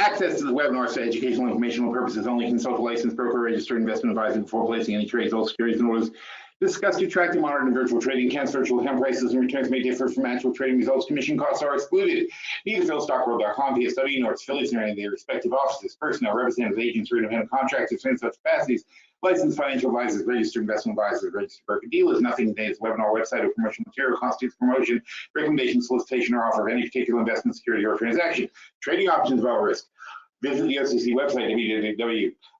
Access to the webinar for educational informational purposes only. Consult a licensed broker, registered investment advisor before placing any trades. All securities and orders discussed to track and monitor in virtual trading accounts. Virtual account prices and returns may differ from actual trading results. Commission costs are excluded. Neither philstockworld.com, PSW, nor its affiliates nor any of their respective offices, personnel, representatives, agents, or independent contractors in such capacities, licensed financial advisors, registered investment advisors, registered broker dealers. Nothing in today's webinar, website, or promotional material constitutes promotion, recommendation, solicitation, or offer of any particular investment, security, or transaction. Trading options involve risk. Visit the OCC website,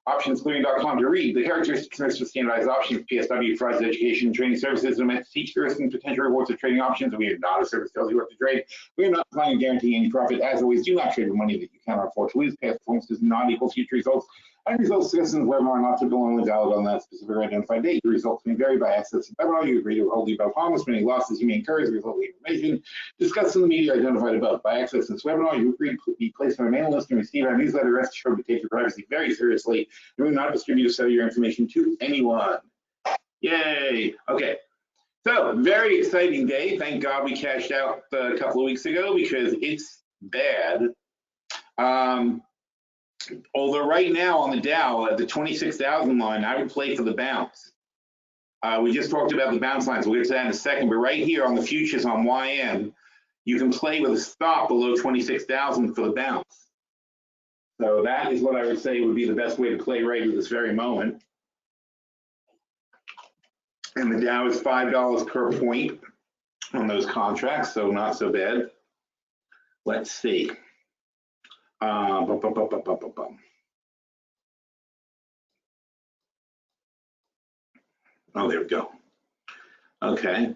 www.optionsclearing.com, to read the characteristics and risks of standardized options. PSW provides education and training services meant to teach the risks and potential rewards of trading options. We are not a service that tells you what to trade. We are not planning to guarantee any profit. As always, do not trade with money that you cannot afford to lose. Past performance does not equal future results. And results discussed in the webinar are not typical only valid on that specific identified date. The results may vary by access to the webinar. You agree to hold the above harmless. Many losses you may incur as a result of the information discussed in the media identified above. By access to this webinar, you agree to be placed on a mailing list and receive our newsletter. Rest assured we take your privacy very seriously and we will not distribute or sell your information to anyone. Yay! Okay. So, very exciting day. Thank God we cashed out a couple of weeks ago because it's bad. Although right now on the Dow at the 26,000 line, I would play for the bounce. We just talked about the bounce lines. We'll get to that in a second. But right here on the futures on YM, you can play with a stop below 26,000 for the bounce. So that is what I would say would be the best way to play right at this very moment. And the Dow is $5 per point on those contracts, so not so bad. Let's see. Oh, there we go. Okay.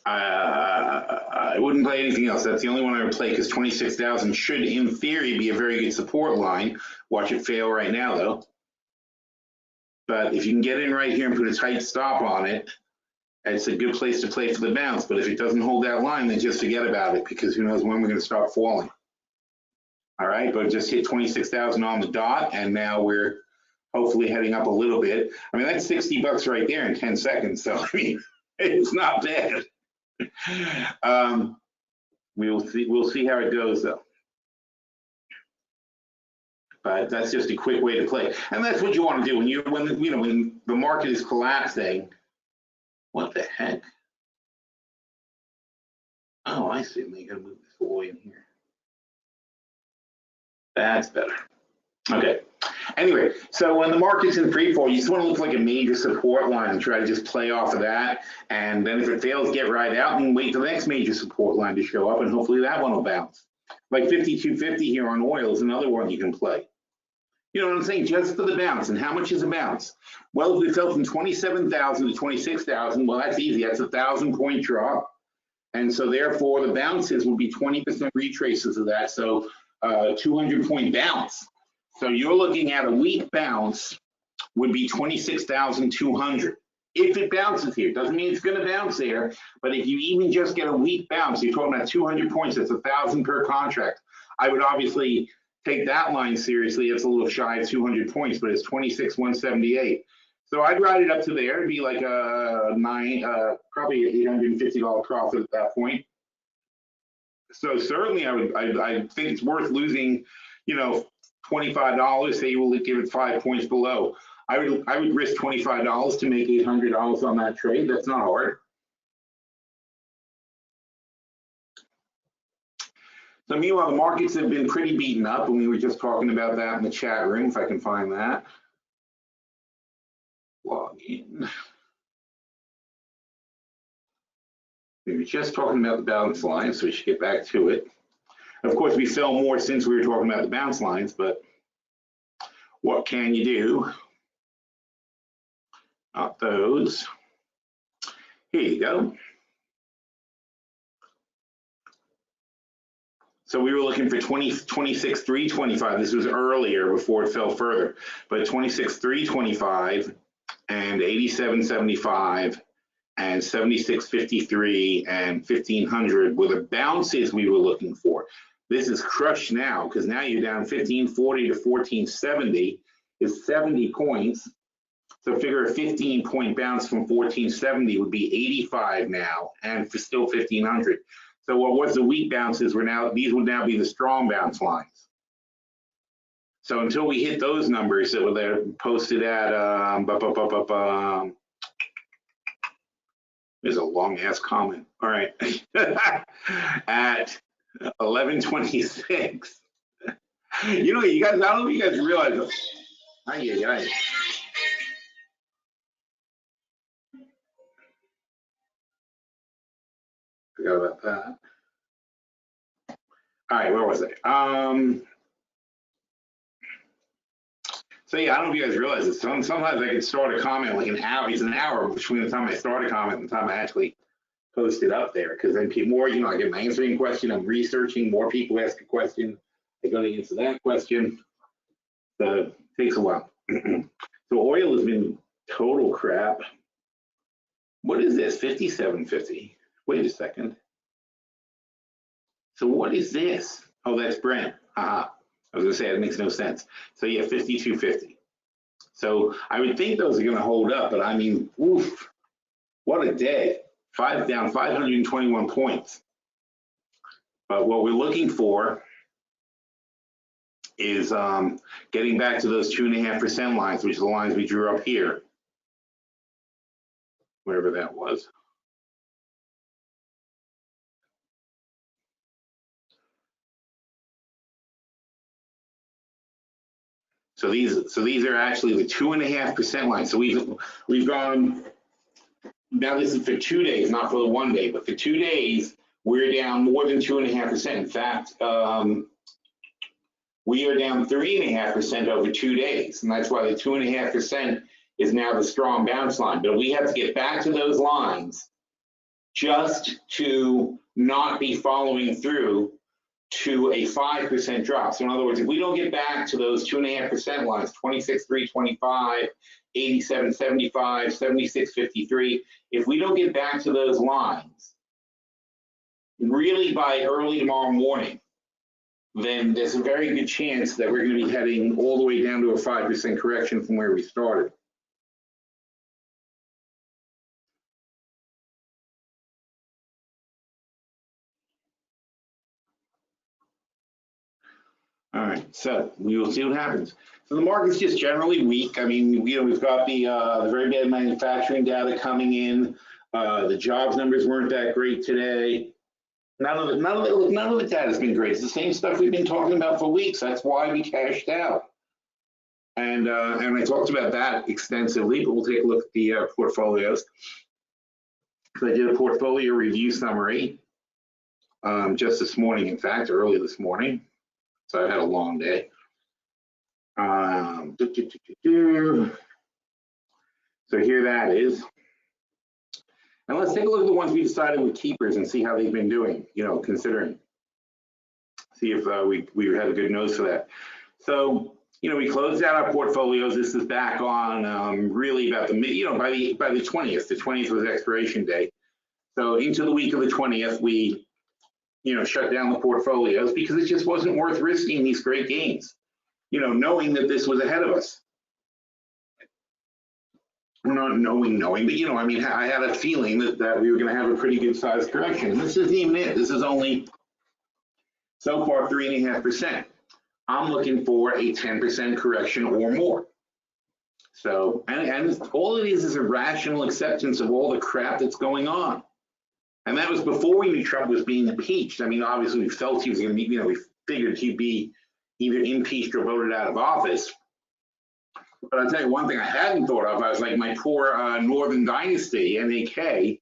I wouldn't play anything else. That's the only one I would play because 26,000 should, in theory, be a very good support line. Watch it fail right now, though. But if you can get in right here and put a tight stop on it, it's a good place to play for the bounce. But if it doesn't hold that line, then just forget about it because who knows when we're going to start falling. All right, but just hit 26,000 on the dot, and now we're hopefully heading up a little bit. I mean, that's 60 bucks right there in 10 seconds. So, I mean, it's not bad. We'll see how it goes, though. But that's just a quick way to play, and that's what you want to do when the market is collapsing. What the heck? Oh, I see. I'm gonna move this all the way in here. That's better. Okay. Anyway, so when the market's in free fall, you just want to look like a major support line and try to just play off of that. And then if it fails, get right out and wait for the next major support line to show up, and hopefully that one will bounce. Like 52.50 here on oil is another one you can play. You know what I'm saying? Just for the bounce. And how much is a bounce? Well, if it fell from 27,000 to 26,000, well, that's easy. That's a 1,000-point drop. And so therefore, the bounces would be 20% retraces of that. So 200-point bounce. So you're looking at a weak bounce would be 26,200. If it bounces here, doesn't mean it's going to bounce there, but if you even just get a weak bounce, you're talking about 200 points. That's 1,000 per contract. I would obviously take that line seriously. It's a little shy of 200 points, but it's 26,178. So I'd ride it up to there. It'd be like probably an $850 profit at that point. So certainly, I think it's worth losing, $25. Say you will give it 5 points below. I would risk $25 to make $800 on that trade. That's not hard. So meanwhile, the markets have been pretty beaten up, and we were just talking about that in the chat room. If I can find that, log in. We were just talking about the balance line, so we should get back to it. Of course, we fell more since we were talking about the bounce lines, but what can you do? Not those. Here you go. So we were looking for 26,325. This was earlier before it fell further, but 26,325 and 87.75 and 76.53 and 1,500 were the bounces we were looking for. This is crushed now because now you're down 1,540 to 1,470 is 70 points. So figure a 15-point bounce from 1,470 would be 85 now, and for still 1,500. So what was the weak bounces were now, these would now be the strong bounce lines. So until we hit those numbers that were there posted at, there's a long ass comment. All right. At 11:26. You know, you guys, I don't know if you guys realize. Aye. Forgot about that. All right, where was I? So yeah, I don't know if you guys realize this. Sometimes I can start a comment like an hour. It's an hour between the time I start a comment and the time I actually post it up there. Because then people more, you know, I get my answering question. I'm researching. More people ask a question. They're going to answer that question. So it takes a while. So oil has been total crap. What is this? 57.50. Wait a second. So what is this? Oh, that's Brent. I was gonna say it makes no sense. So yeah, 52.50. So I would think those are gonna hold up, but I mean, oof, what a day. Down 521 points. But what we're looking for is getting back to those 2.5% lines, which are the lines we drew up here, wherever that was. So these are actually the 2.5% lines. So we've gone, now this is for 2 days, not for the 1 day, but for 2 days, we're down more than 2.5%. In fact, we are down 3.5% over 2 days. And that's why the 2.5% is now the strong bounce line. But we have to get back to those lines just to not be following through to a 5% drop. So in other words, if we don't get back to those 2.5% lines, 26.325, 87.75, 76.53, if we don't get back to those lines, really by early tomorrow morning, then there's a very good chance that we're going to be heading all the way down to a 5% correction from where we started. All right, so we will see what happens. So the market's just generally weak. I mean, you know, we've got the very bad manufacturing data coming in. The jobs numbers weren't that great today. None of the data's been great. It's the same stuff we've been talking about for weeks. That's why we cashed out. And I talked about that extensively, but we'll take a look at the portfolios. So I did a portfolio review summary just this morning, in fact, early this morning. So I had a long day. So here that is. And let's take a look at the ones we decided with keepers and see how they've been doing, you know, considering. See if we had a good nose for that. So, you know, we closed out our portfolios. This is back on really about the mid, you know, by the 20th. The 20th was expiration day. So into the week of the 20th, we, you know, shut down the portfolios because it just wasn't worth risking these great gains, you know, knowing that this was ahead of us. Not knowing, but, you know, I mean, I had a feeling that we were going to have a pretty good sized correction. And this isn't even it. This is only, so far, 3.5%. I'm looking for a 10% correction or more. So, and all it is a rational acceptance of all the crap that's going on. And that was before we knew Trump was being impeached. I mean, obviously we felt he was going to be, you know, we figured he'd be either impeached or voted out of office. But I'll tell you one thing I hadn't thought of. I was like, my poor Northern Dynasty, NAK.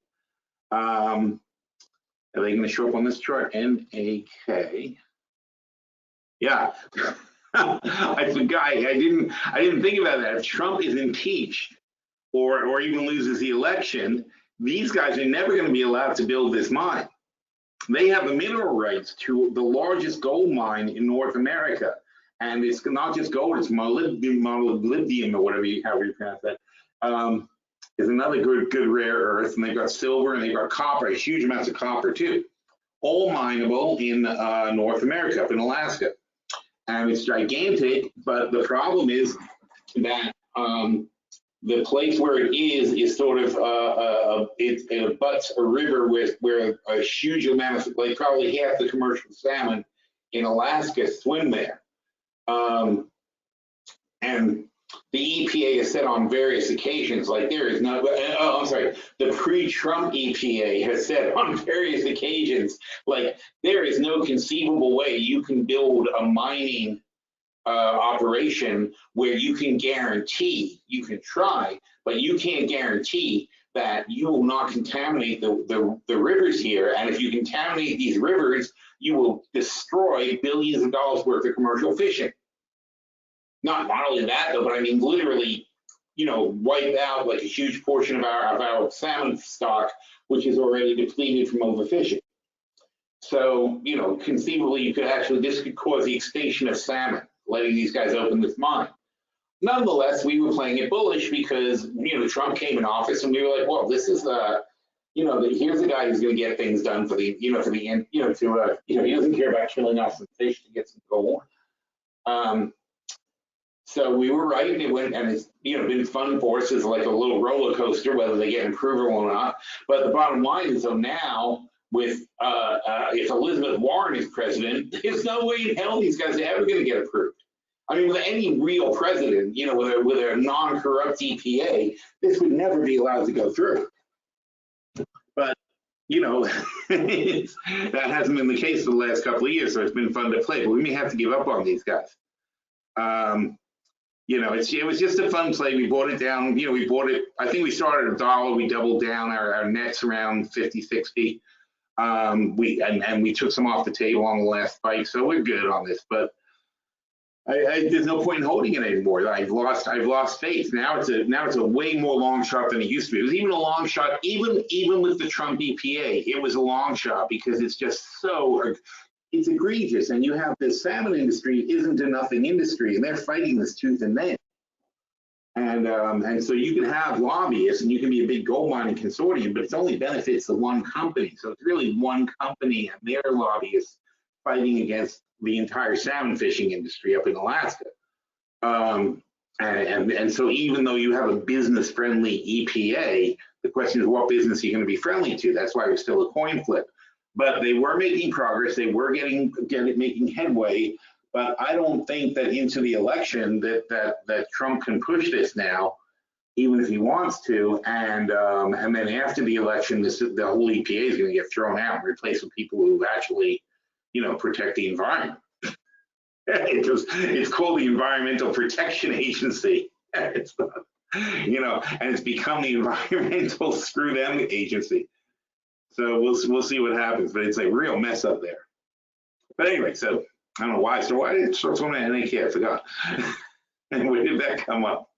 Are they going to show up on this chart? NAK. Yeah. I forgot. I didn't think about that. If Trump is impeached or even loses the election, these guys are never going to be allowed to build this mine. They have the mineral rights to the largest gold mine in North America. And it's not just gold, it's molybdenum or whatever however you pronounce that. Is another good rare earth, and they've got silver and they've got copper, huge amounts of copper too. All mineable in North America, up in Alaska. And it's gigantic, but the problem is that the place where it is sort of it abuts a river where a huge amount of, like probably half the commercial salmon in Alaska swim there. the EPA has said on various occasions, like there is no, I'm sorry, the pre-Trump EPA has said on various occasions, like there is no conceivable way you can build a mining operation where you can guarantee, you can try, but you can't guarantee that you will not contaminate the rivers here. And if you contaminate these rivers, you will destroy billions of dollars worth of commercial fishing. Not only that though, but I mean literally, wipe out like a huge portion of our salmon stock, which is already depleted from overfishing. So, conceivably you could actually, this could cause the extinction of salmon, letting these guys open this mine. Nonetheless, we were playing it bullish because, Trump came in office and we were like, well, this is here's a guy who's going to get things done for the, he doesn't care about killing off some fish to get some gold. So we were right, and it went, and it's been fun for us as like a little roller coaster, whether they get approval or not. But the bottom line is, though, now with if Elizabeth Warren is president, there's no way in hell these guys are ever going to get approved. I mean, with any real president, with a non-corrupt EPA, this would never be allowed to go through. But that hasn't been the case for the last couple of years, so it's been fun to play. But we may have to give up on these guys. It was just a fun play. We bought it down. We bought it. I think we started $1. We doubled down. Our net's around 50, 60. We took some off the table on the last spike, so we're good on this. But there's no point in holding it anymore. I've lost faith. Now it's a way more long shot than it used to be. It was even a long shot, even with the Trump EPA. It was a long shot because it's just it's egregious. And you have this salmon industry isn't a nothing industry, and they're fighting this tooth and nail. And so you can have lobbyists and you can be a big gold mining consortium, but it only benefits the one company. So it's really one company and their lobbyists fighting against the entire salmon fishing industry up in Alaska. And so even though you have a business friendly EPA, the question is what business are you going to be friendly to? That's why it's still a coin flip. But they were making progress. They were making headway. But I don't think that into the election that Trump can push this now, even if he wants to. And then after the election, the whole EPA is going to get thrown out and replaced with people who actually, protect the environment. It's called the Environmental Protection Agency. It's not, and it's become the Environmental Screw Them Agency. So we'll see what happens, but it's a real mess up there. But anyway, so I don't know why. So why did it start talking about NAK? I forgot. And where did that come up?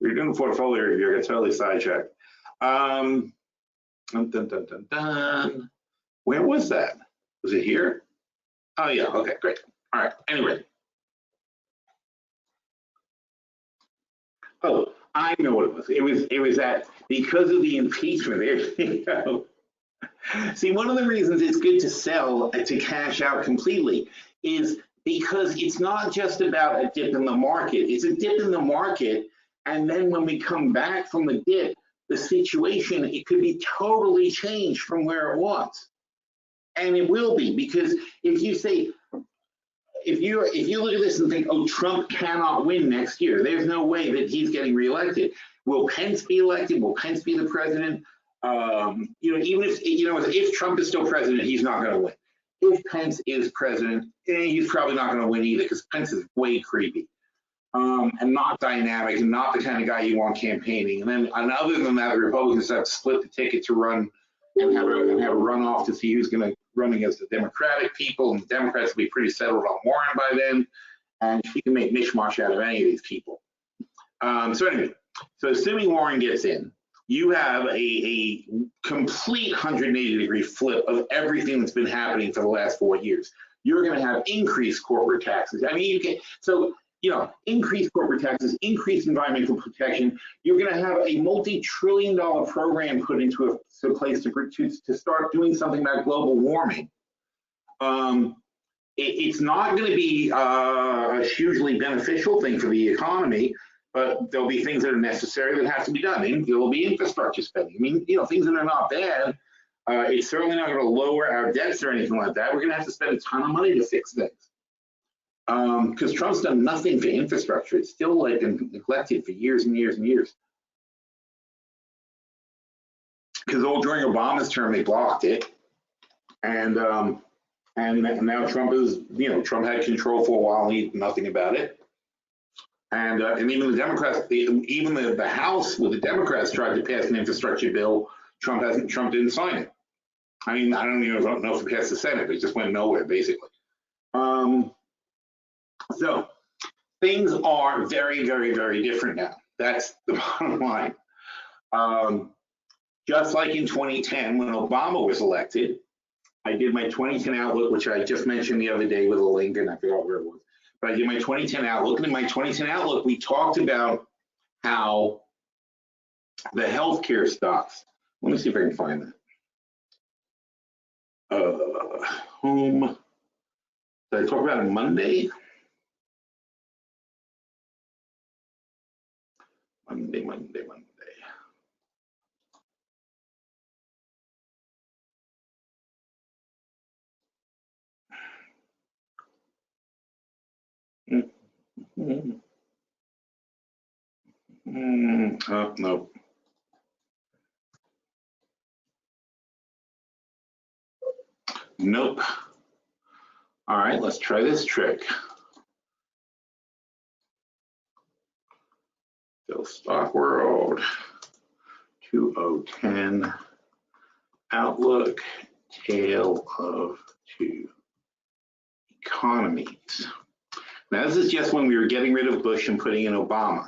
We were doing the portfolio review. I got totally sidetracked. Where was that? Was it here? Oh yeah. Okay, great. All right. Anyway. Oh, I know what it was. It was that because of the impeachment. There you go. See, one of the reasons it's good to sell to cash out completely is because it's not just about a dip in the market. It's a dip in the market, and then when we come back from the dip, the situation, it could be totally changed from where it was. And it will be, because if you say, if you look at this and think, oh, Trump cannot win next year, there's no way that he's getting reelected. Will Pence be elected? Will Pence be the president? Even if Trump is still president, he's not going to win. If Pence is president, he's probably not going to win either, because Pence is way creepy and not dynamic and not the kind of guy you want campaigning. And other than that, the Republicans have to split the ticket to run and have a runoff to see who's going to run against the Democratic people, and the Democrats will be pretty settled on Warren by then, and she can make mishmash out of any of these people. So anyway, so assuming Warren gets in, you have a complete 180-degree flip of everything that's been happening for the last 4 years. You're going to have increased corporate taxes. I mean, increased corporate taxes, increased environmental protection. You're going to have a multi-trillion-dollar program put into a place to start doing something about global warming. It's not going to be a hugely beneficial thing for the economy, but there'll be things that are necessary that have to be done. And there will be infrastructure spending. I mean, things that are not bad. It's certainly not going to lower our debts or anything like that. We're going to have to spend a ton of money to fix things. because Trump's done nothing for infrastructure. It's still like been neglected for years and years and years. Because all during Obama's term they blocked it, and now Trump is, Trump had control for a while. He did nothing about it, and even the Democrats, even the House with the Democrats tried to pass an infrastructure bill. Trump didn't sign it. I mean, I don't even know if it passed the Senate, but it just went nowhere basically. So things are very, very, very different now. That's the bottom line. Just like in 2010 when Obama was elected, I did my 2010 outlook, which I just mentioned the other day with a link, and I forgot where it was. But I did my 2010 outlook, and in my 2010 outlook, we talked about how the healthcare stocks. Let me see if I can find that. Home. Did I talk about it Monday? Monday. Oh, no. Nope. All right, let's try this trick. Still stock world, 2010 outlook, tale of two economies. Now this is just when we were getting rid of Bush and putting in Obama.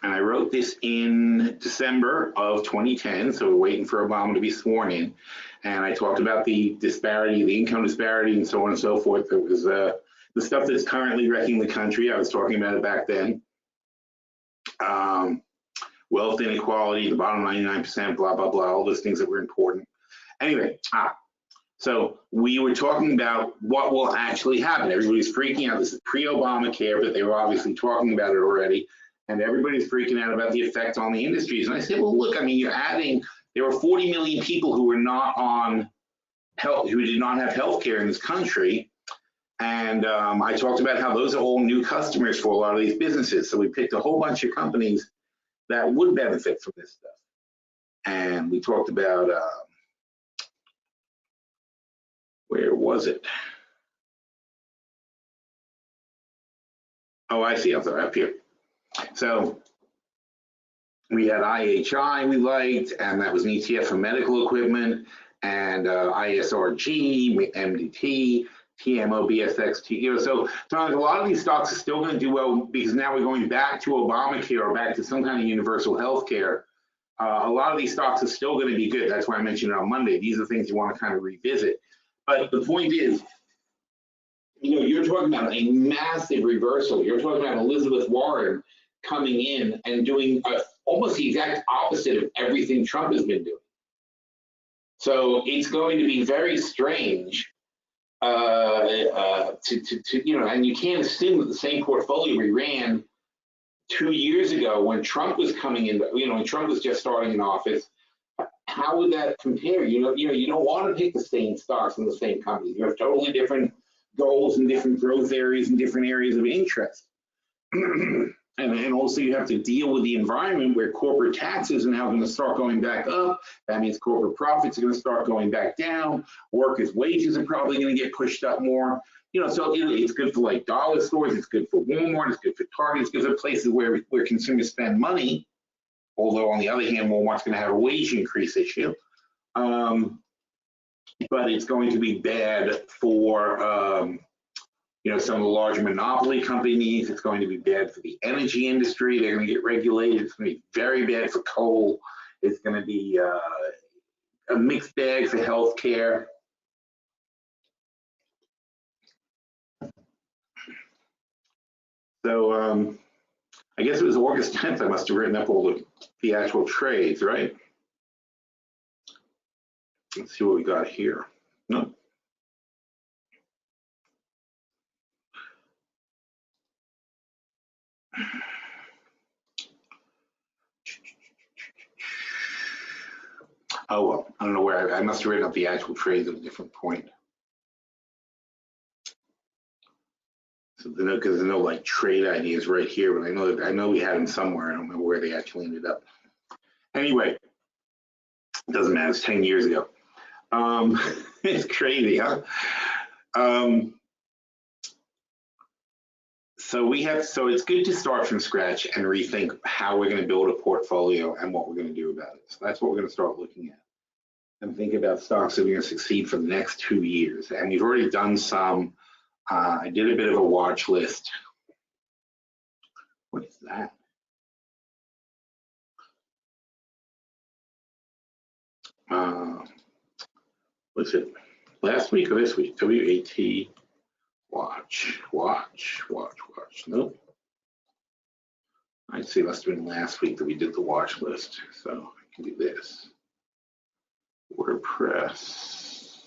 And I wrote this in December of 2010, so we're waiting for Obama to be sworn in. And I talked about the disparity, the income disparity, and so on and so forth. It was the stuff that's currently wrecking the country. I was talking about it back then. Wealth inequality, the bottom 99%, blah, blah, blah, all those things that were important. Anyway, so we were talking about what will actually happen. Everybody's freaking out. This is pre-Obamacare, but they were obviously talking about it already. And everybody's freaking out about the effect on the industries. And I said, well, look, I mean, there were 40 million people who were not on health, who did not have health care in this country. And I talked about how those are all new customers for a lot of these businesses. So we picked a whole bunch of companies that would benefit from this stuff. And we talked about, where was it? Oh, I see, I'm sorry, up here. So we had IHI we liked, and that was an ETF for medical equipment, and ISRG, MDT, TMO, BSX, so a lot of these stocks are still going to do well because now we're going back to Obamacare or back to some kind of universal health care. A lot of these stocks are still going to be good. That's why I mentioned it on Monday. These are things you want to kind of revisit. But the point is, you're talking about a massive reversal. You're talking about Elizabeth Warren coming in and doing almost the exact opposite of everything Trump has been doing. So it's going to be very strange and you can't assume that the same portfolio we ran 2 years ago when Trump was coming in, when Trump was just starting in office. How would that compare? You don't want to pick the same stocks in the same companies. You have totally different goals and different growth areas and different areas of interest. And also you have to deal with the environment where corporate taxes are now going to start going back up. That means corporate profits are going to start going back down. Workers' wages are probably going to get pushed up more. So it's good for like dollar stores. It's good for Walmart. It's good for Target. It's good for places where consumers spend money. Although on the other hand, Walmart's going to have a wage increase issue. But it's going to be bad for some of the larger monopoly companies. It's going to be bad for the energy industry. They're going to get regulated. It's going to be very bad for coal. It's going to be a mixed bag for healthcare. So I guess it was August 10th. I must have written up all the actual trades, right? Let's see what we got here. No. Oh, well, I don't know where I must have written up the actual trades at a different point. So because there's no like trade ideas right here, but I know we had them somewhere. I don't remember where they actually ended up. Anyway, doesn't matter. It's 10 years ago. It's crazy, huh? So it's good to start from scratch and rethink how we're going to build a portfolio and what we're going to do about it. So that's what we're going to start looking at and think about stocks that are going to succeed for the next 2 years. And we've already done some. I did a bit of a watch list. What is that? Was it last week or this week? WAT. Watch. Nope. I'd say must have been last week that we did the watch list. So I can do this. WordPress.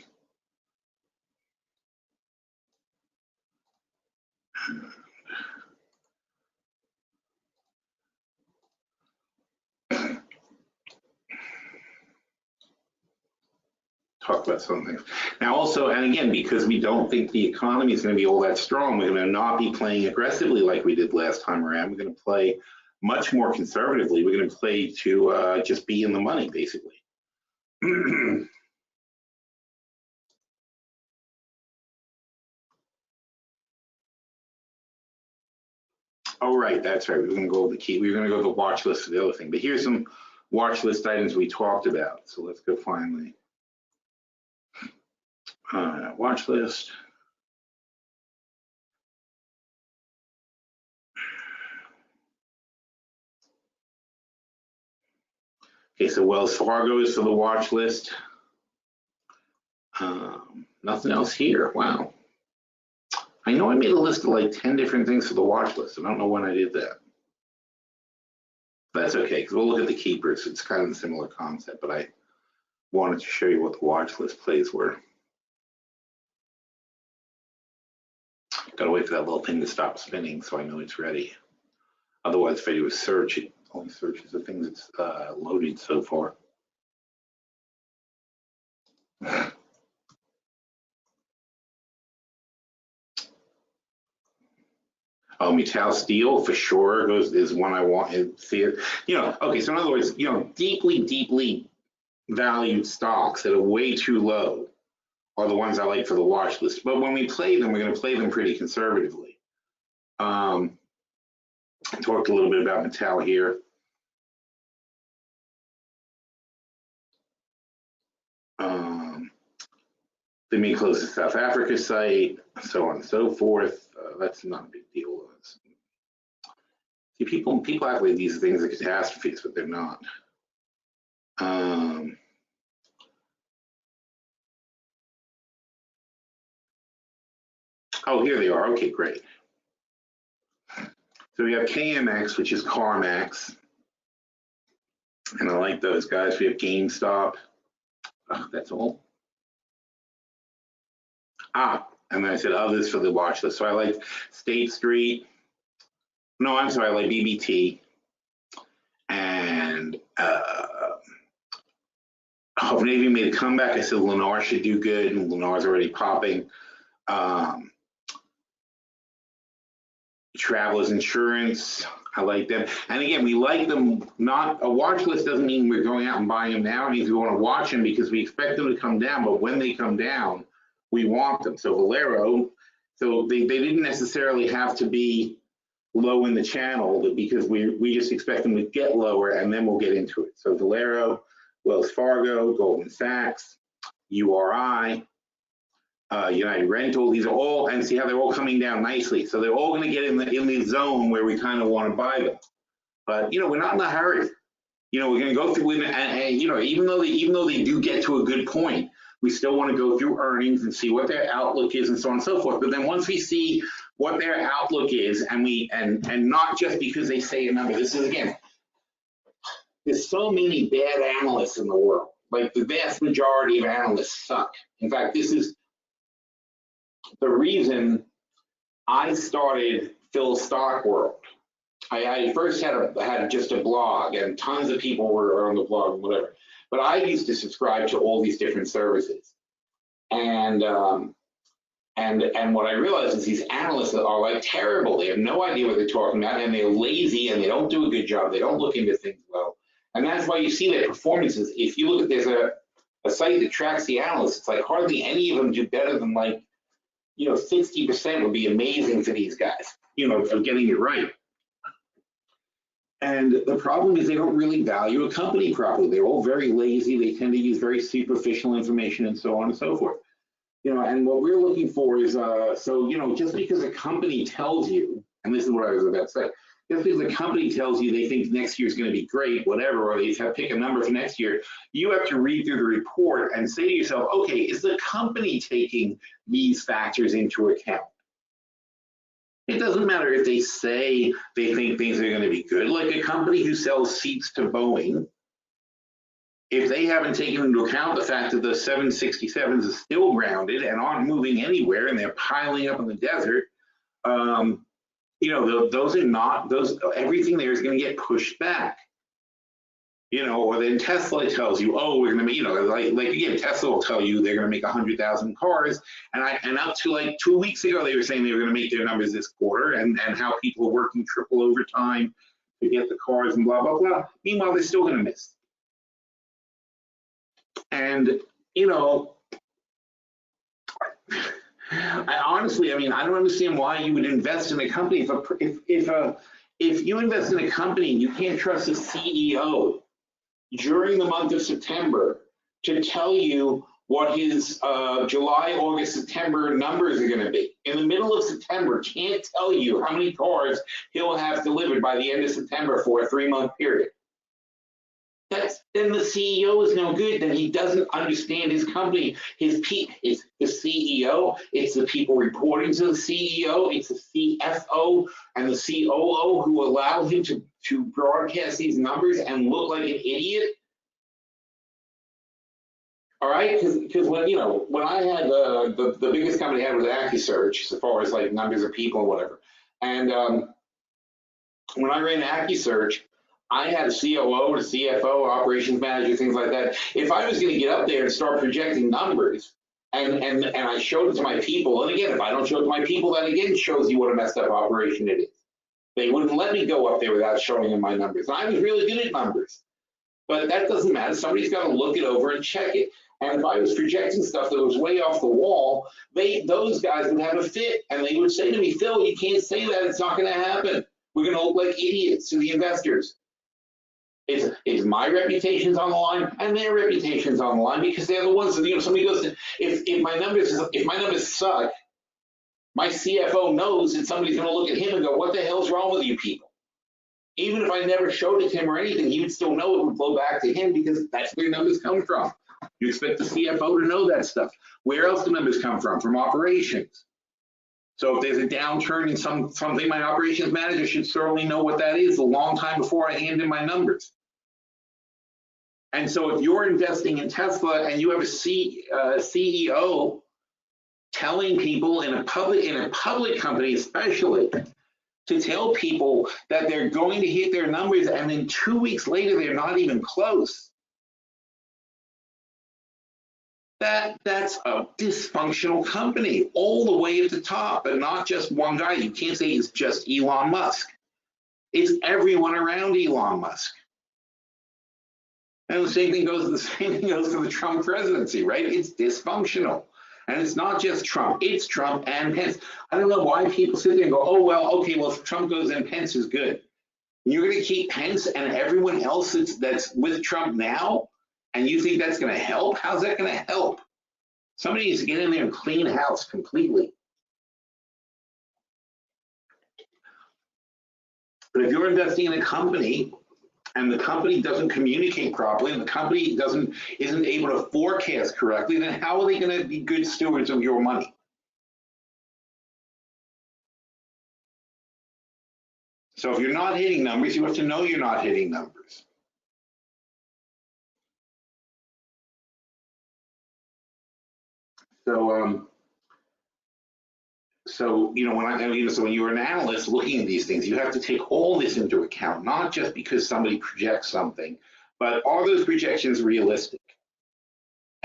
Talk about some things. Now also, and again, because we don't think the economy is going to be all that strong, we're going to not be playing aggressively like we did last time around. We're going to play much more conservatively. We're going to play to just be in the money, basically. Oh, right, that's right. We're going to go with the key. We're going to go to the watch list for the other thing. But here's some watch list items we talked about. So let's go find the watch list. Okay, so Wells Fargo is for the watch list. Nothing else here. Wow. I know I made a list of like 10 different things for the watch list. I don't know when I did that. That's okay, because we'll look at the keepers. It's kind of a similar concept, but I wanted to show you what the watch list plays were. Gotta wait for that little thing to stop spinning so I know it's ready. Otherwise, if I do a search, it only searches the things that's loaded so far. Oh, Metal Steel for sure is one I want to see it. Okay, so in other words, deeply valued stocks that are way too low are the ones I like for the watch list. But when we play them, we're going to play them pretty conservatively. I talked a little bit about Metal here. They may close the South Africa site, so on and so forth. That's not a big deal. See, people act like these things are catastrophes, but they're not. Oh, here they are. Okay, great. So we have KMX, which is CarMax. And I like those guys. We have GameStop. Oh, that's all. And then I said others for the watch list. So I like State Street. No, I'm sorry, I like BBT. And Hope Navy made a comeback. I said Lennar should do good, and Lennar's already popping. Travelers Insurance, I like them. And again, we like them. Not a watch list doesn't mean we're going out and buying them now. It means we want to watch them because we expect them to come down. But when they come down, we want them. So Valero, so they didn't necessarily have to be low in the channel because we just expect them to get lower and then we'll get into it. So Valero, Wells Fargo, Goldman Sachs, URI, United Rental, these are all, and see how they're all coming down nicely. So they're all going to get in the zone where we kind of want to buy them. But we're not in a hurry. We're going to go through and even though they do get to a good point, we still want to go through earnings and see what their outlook is and so on and so forth. But then once we see what their outlook is, and not just because they say a number. This is, again, there's so many bad analysts in the world. Like the vast majority of analysts suck. In fact, this is the reason I started Phil's Stock World. I first had just a blog, and tons of people were on the blog and whatever. But I used to subscribe to all these different services, and And what I realized is these analysts are like terrible. They have no idea what they're talking about, and they're lazy, and they don't do a good job. They don't look into things well. And that's why you see their performances. If you look at, there's a site that tracks the analysts, it's like hardly any of them do better than, like, 60% would be amazing for these guys, of getting it right. And the problem is they don't really value a company properly. They're all very lazy. They tend to use very superficial information and so on and so forth. And what we're looking for is, just because a company tells you, and this is what I was about to say, just because a company tells you they think next year is going to be great, whatever, or they have pick a number for next year, you have to read through the report and say to yourself, okay, is the company taking these factors into account? It doesn't matter if they say they think things are going to be good. Like a company who sells seats to Boeing, if they haven't taken into account the fact that the 767s are still grounded and aren't moving anywhere and they're piling up in the desert, those are not, everything there is going to get pushed back. Or then Tesla tells you, oh, we're going to make, like again, Tesla will tell you they're going to make 100,000 cars. And up to like 2 weeks ago, they were saying they were going to make their numbers this quarter, and how people are working triple overtime to get the cars and blah, blah, blah. Meanwhile, they're still going to miss. And, I honestly, I don't understand why you would invest in a company. If you invest in a company and you can't trust the CEO during the month of September to tell you what his July, August, September numbers are going to be. In the middle of September, can't tell you how many cars he'll have delivered by the end of September for a 3-month period. Then the CEO is no good. Then he doesn't understand his company. It's the CEO. It's the people reporting to the CEO. It's the CFO and the COO who allow him to broadcast these numbers and look like an idiot. All right, because when I had the biggest company I had was AccuSearch, as far as like numbers of people and whatever. And when I ran AccuSearch, I had a COO, a CFO, operations manager, things like that. If I was going to get up there and start projecting numbers, and I showed it to my people, and again, if I don't show it to my people, that again shows you what a messed up operation it is. They wouldn't let me go up there without showing them my numbers. And I was really good at numbers, but that doesn't matter. Somebody's got to look it over and check it. And if I was projecting stuff that was way off the wall, those guys would have a fit, and they would say to me, Phil, you can't say that. It's not going to happen. We're going to look like idiots to the investors. It's my reputation's on the line and their reputation's on the line, because they're the ones that, somebody goes to, if my numbers suck, my CFO knows that somebody's going to look at him and go, what the hell's wrong with you people? Even if I never showed it to him or anything, he would still know it would flow back to him, because that's where numbers come from. You expect the CFO to know that stuff. Where else do numbers come from? From operations. So if there's a downturn in something, my operations manager should certainly know what that is a long time before I hand in my numbers. And so if you're investing in Tesla and you have a CEO telling people in a public company especially, to tell people that they're going to hit their numbers, and then 2 weeks later they're not even close, that's a dysfunctional company all the way at the top, and not just one guy. You can't say it's just Elon Musk. It's everyone around Elon Musk. And the same thing goes to the Trump presidency, right? It's dysfunctional. And it's not just Trump, it's Trump and Pence. I don't know why people sit there and go, oh, well, okay, well, if Trump goes in, Pence is good. You're going to keep Pence and everyone else that's with Trump now, and you think that's going to help? How's that going to help? Somebody needs to get in there and clean house completely. But if you're investing in a company and the company doesn't communicate properly, and the company isn't able to forecast correctly, then how are they going to be good stewards of your money? So if you're not hitting numbers, you have to know you're not hitting numbers. So when you're an analyst looking at these things, you have to take all this into account, not just because somebody projects something, but are those projections realistic?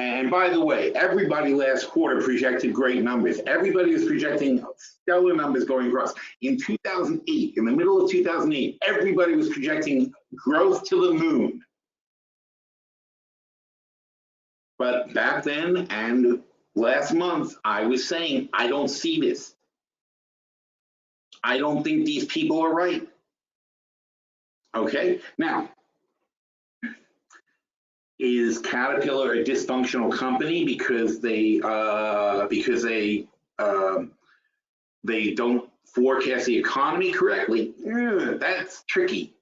And by the way, everybody last quarter projected great numbers. Everybody was projecting stellar numbers going across. In 2008, in the middle of 2008, everybody was projecting growth to the moon. But back then and last month, I was saying, I don't see this. I don't think these people are right. Okay, now, is Caterpillar a dysfunctional company because they don't forecast the economy correctly? That's tricky.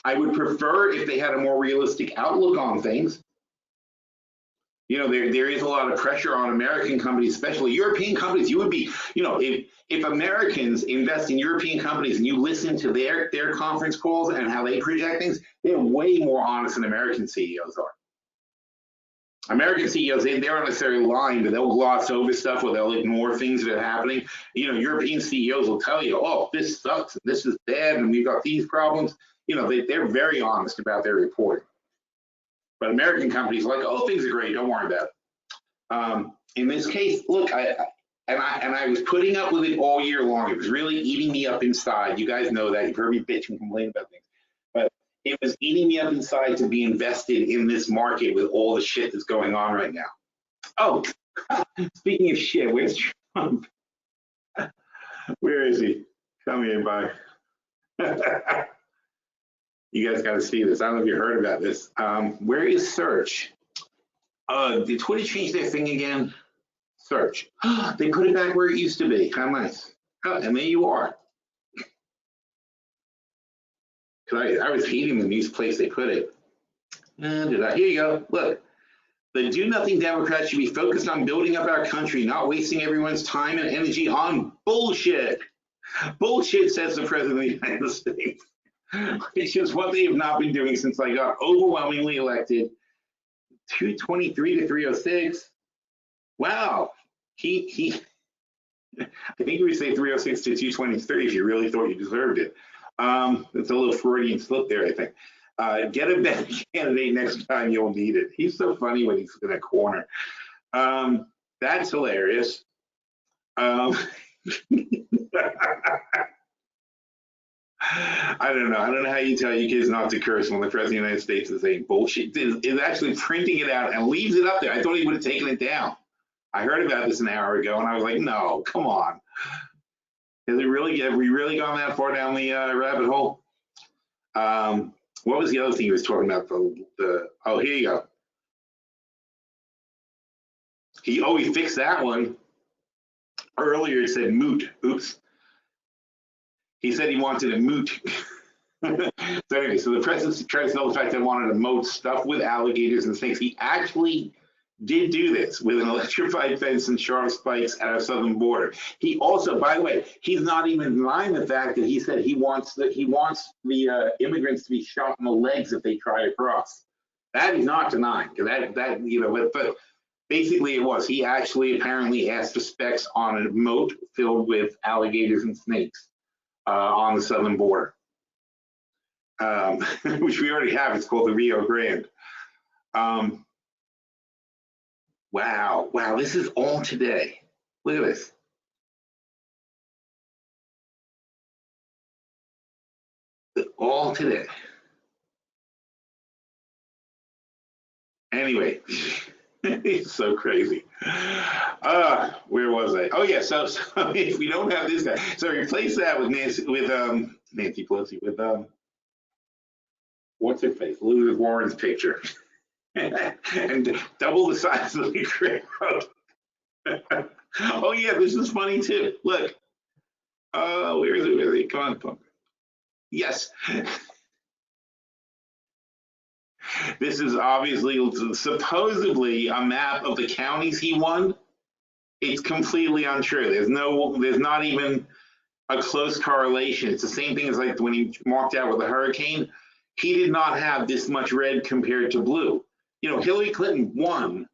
I would prefer if they had a more realistic outlook on things. You know, there is a lot of pressure on American companies, especially European companies. You would be, you know, if Americans invest in European companies and you listen to their conference calls and how they project things, they're way more honest than American CEOs are. American CEOs, they aren't necessarily lying, but they'll gloss over stuff or they'll ignore things that are happening. You know, European CEOs will tell you, oh, this sucks, and this is bad, and we've got these problems. You know, they're very honest about their reporting. But American companies are like, oh, things are great, don't worry about it. In this case, look, I was putting up with it all year long. It was really eating me up inside. You guys know that. You've heard me bitch and complain about things. But it was eating me up inside to be invested in this market with all the shit that's going on right now. Oh, speaking of shit, where's Trump? Where is he? Come here, bye. You guys got to see this. I don't know if you heard about this. Where is search? Did Twitter change their thing again? Search. They put it back where it used to be. How nice. Oh, and there you are. I was hating the new place they put it. Here you go. Look. The do-nothing Democrats should be focused on building up our country, not wasting everyone's time and energy on bullshit. Bullshit, says the President of the United States. Which is what they have not been doing since I got overwhelmingly elected. 223 to 306. Wow. I think you would say 306 to 223 if you really thought you deserved it. It's a little Freudian slip there, I think. Get a better candidate next time, you'll need it. He's so funny when he's in a corner. That's hilarious. I don't know how you tell your kids not to curse when the President of the United States is saying bullshit. Is actually printing it out and leaves it up there. I thought he would have taken it down. I heard about this an hour ago and I was like, no, come on. Have we really gone that far down the rabbit hole? What was the other thing he was talking about? Oh, here you go. He fixed that one. Earlier it said moot. Oops. He said he wanted a moot. So anyway, so the president tried to sell the fact that he wanted to moat stuff with alligators and snakes. He actually did do this with an electrified fence and sharp spikes at our southern border. He also, by the way, he's not even denying the fact that he said he wants the immigrants to be shot in the legs if they try to cross. That he's not denying, because that you know, but basically it was. He actually apparently asked for specs on a moat filled with alligators and snakes on the southern border, which we already have. It's called the Rio Grande. Wow, this is all today. Look at this. All today. Anyway, it's so crazy. Where was I? Oh yeah, so if we don't have this guy, so replace that with Nancy Pelosi, with what's her face? Elizabeth Warren's picture. And double the size of the railroad. Oh yeah, this is funny too. Look. Where is it? Come on. Yes. This is obviously supposedly a map of the counties he won. It's completely untrue. There's not even a close correlation. It's the same thing as like when he walked out with the hurricane. He did not have this much red compared to blue. You know, Hillary Clinton won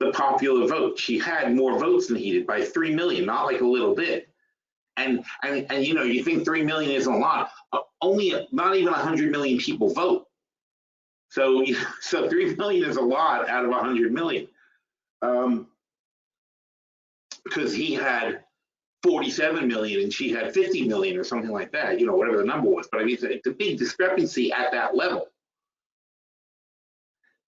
the popular vote. She had more votes than he did by 3 million, not like a little bit. And you know, you think 3 million isn't a lot. Only not even 100 million people vote. So, so 3 million is a lot out of 100 million. Because he had 47 million and she had 50 million or something like that, you know, whatever the number was. But I mean, it's a big discrepancy at that level.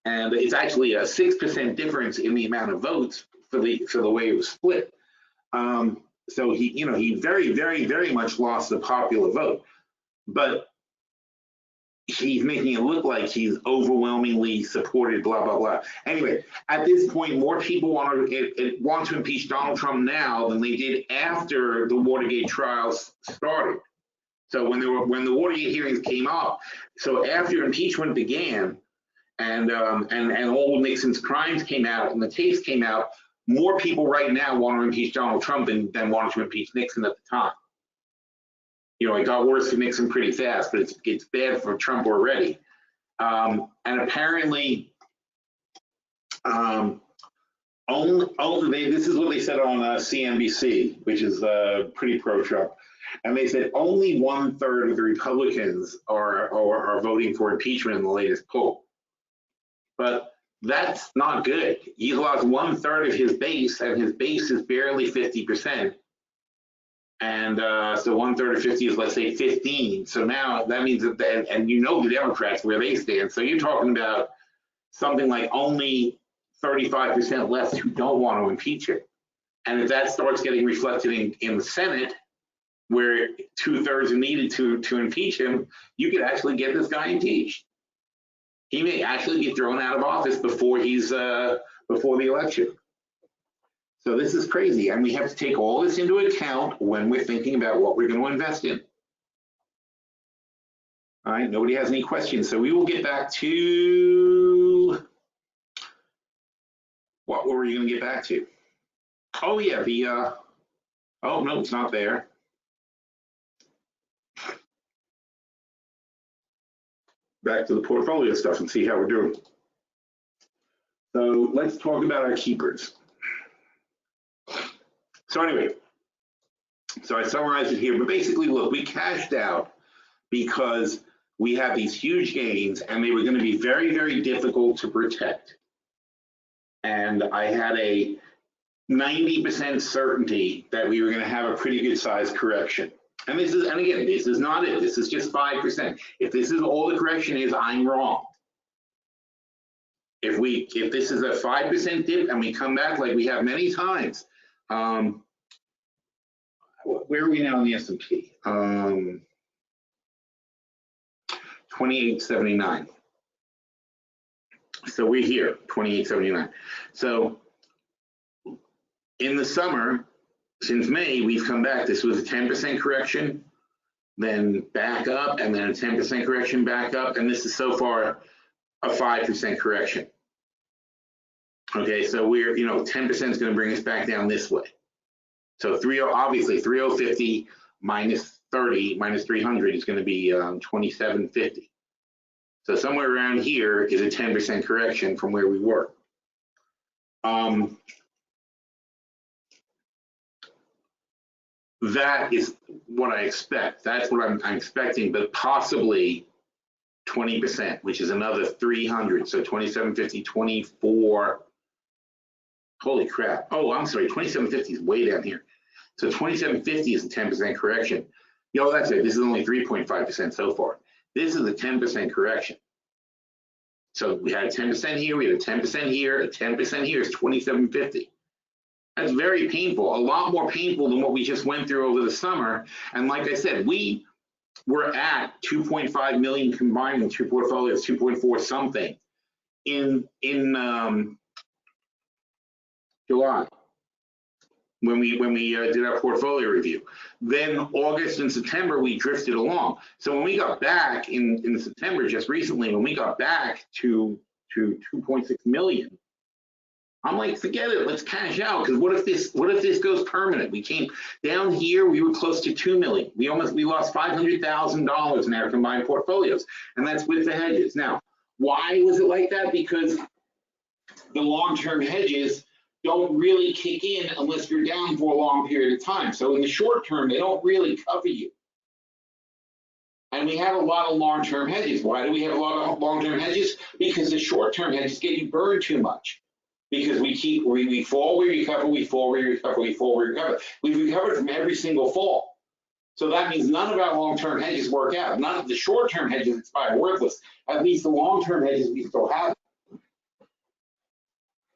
And it's actually a 6% difference in the amount of votes for the way it was split. So he, you know, he very, very, very much lost the popular vote. But he's making it look like he's overwhelmingly supported, blah, blah, blah. Anyway, at this point, more people want to impeach Donald Trump now than they did after the Watergate trials started. So when the Watergate hearings came up, so after impeachment began, and all of Nixon's crimes came out and the tapes came out, more people right now want to impeach Donald Trump than wanted to impeach Nixon at the time. You know, it got worse for Nixon pretty fast, but it's bad for Trump already. And apparently, this is what they said on CNBC, which is pretty pro-Trump. And they said only 1/3 of the Republicans are voting for impeachment in the latest poll. But that's not good. He's lost 1/3 of his base, and his base is barely 50%. And so 1/3 of 50 is, let's say, 15. So now that means that, and you know the Democrats where they stand. So you're talking about something like only 35% left who don't want to impeach him. And if that starts getting reflected in the Senate, where 2/3 are needed to impeach him, you could actually get this guy impeached. He may actually get thrown out of office before before the election. So this is crazy, and we have to take all this into account when we're thinking about what we're going to invest in. All right, nobody has any questions, so we will get back to what were we going to get back to? Oh yeah, oh no, it's not there. Back to the portfolio stuff and see how we're doing. So let's talk about our keepers. So anyway, so I summarized it here, but basically, look, we cashed out because we had these huge gains and they were going to be very, very difficult to protect. And I had a 90% certainty that we were going to have a pretty good sized correction. And again, this is not it. This is just 5%. If this is all the correction is, I'm wrong. If this is a 5% dip and we come back like we have many times, where are we now in the S&P? 2879. So we're here, 2879. So in the summer, since May, we've come back. This was a 10% correction, then back up, and then a 10% correction back up, and this is so far a 5% correction. Okay, so we're, 10% is going to bring us back down this way. So obviously 3050 minus 30 minus 300 is going to be 2750. So somewhere around here is a 10% correction from where we were. That is what I expect. That's what I'm expecting, but possibly 20%, which is another 300. So 2750, 24. Holy crap. Oh, I'm sorry. 2750 is way down here. So 2750 is a 10% correction. That's it. This is only 3.5% so far. This is a 10% correction. So we had a 10% here, we had a 10% here, a 10% here is 2750. That's very painful, a lot more painful than what we just went through over the summer. And like I said, we were at 2.5 million combined in two portfolios, 2.4 something in July when we did our portfolio review. Then August and September we drifted along. So when we got back in September, just recently, when we got back to 2.6 million, I'm like, forget it, let's cash out, because what if this goes permanent? We came down here, we were close to 2 million. We lost $500,000 in our combined portfolios, and that's with the hedges. Now, why was it like that? Because the long-term hedges don't really kick in unless you're down for a long period of time. So in the short term, they don't really cover you. And and we have a lot of long-term hedges. Why do we have a lot of long-term hedges? Because the short-term hedges get you burned too much. Because we fall, we recover, we fall, we recover, we fall, we recover. We've recovered from every single fall. So that means none of our long-term hedges work out. None of the short-term hedges expire worthless. At least the long-term hedges we still have.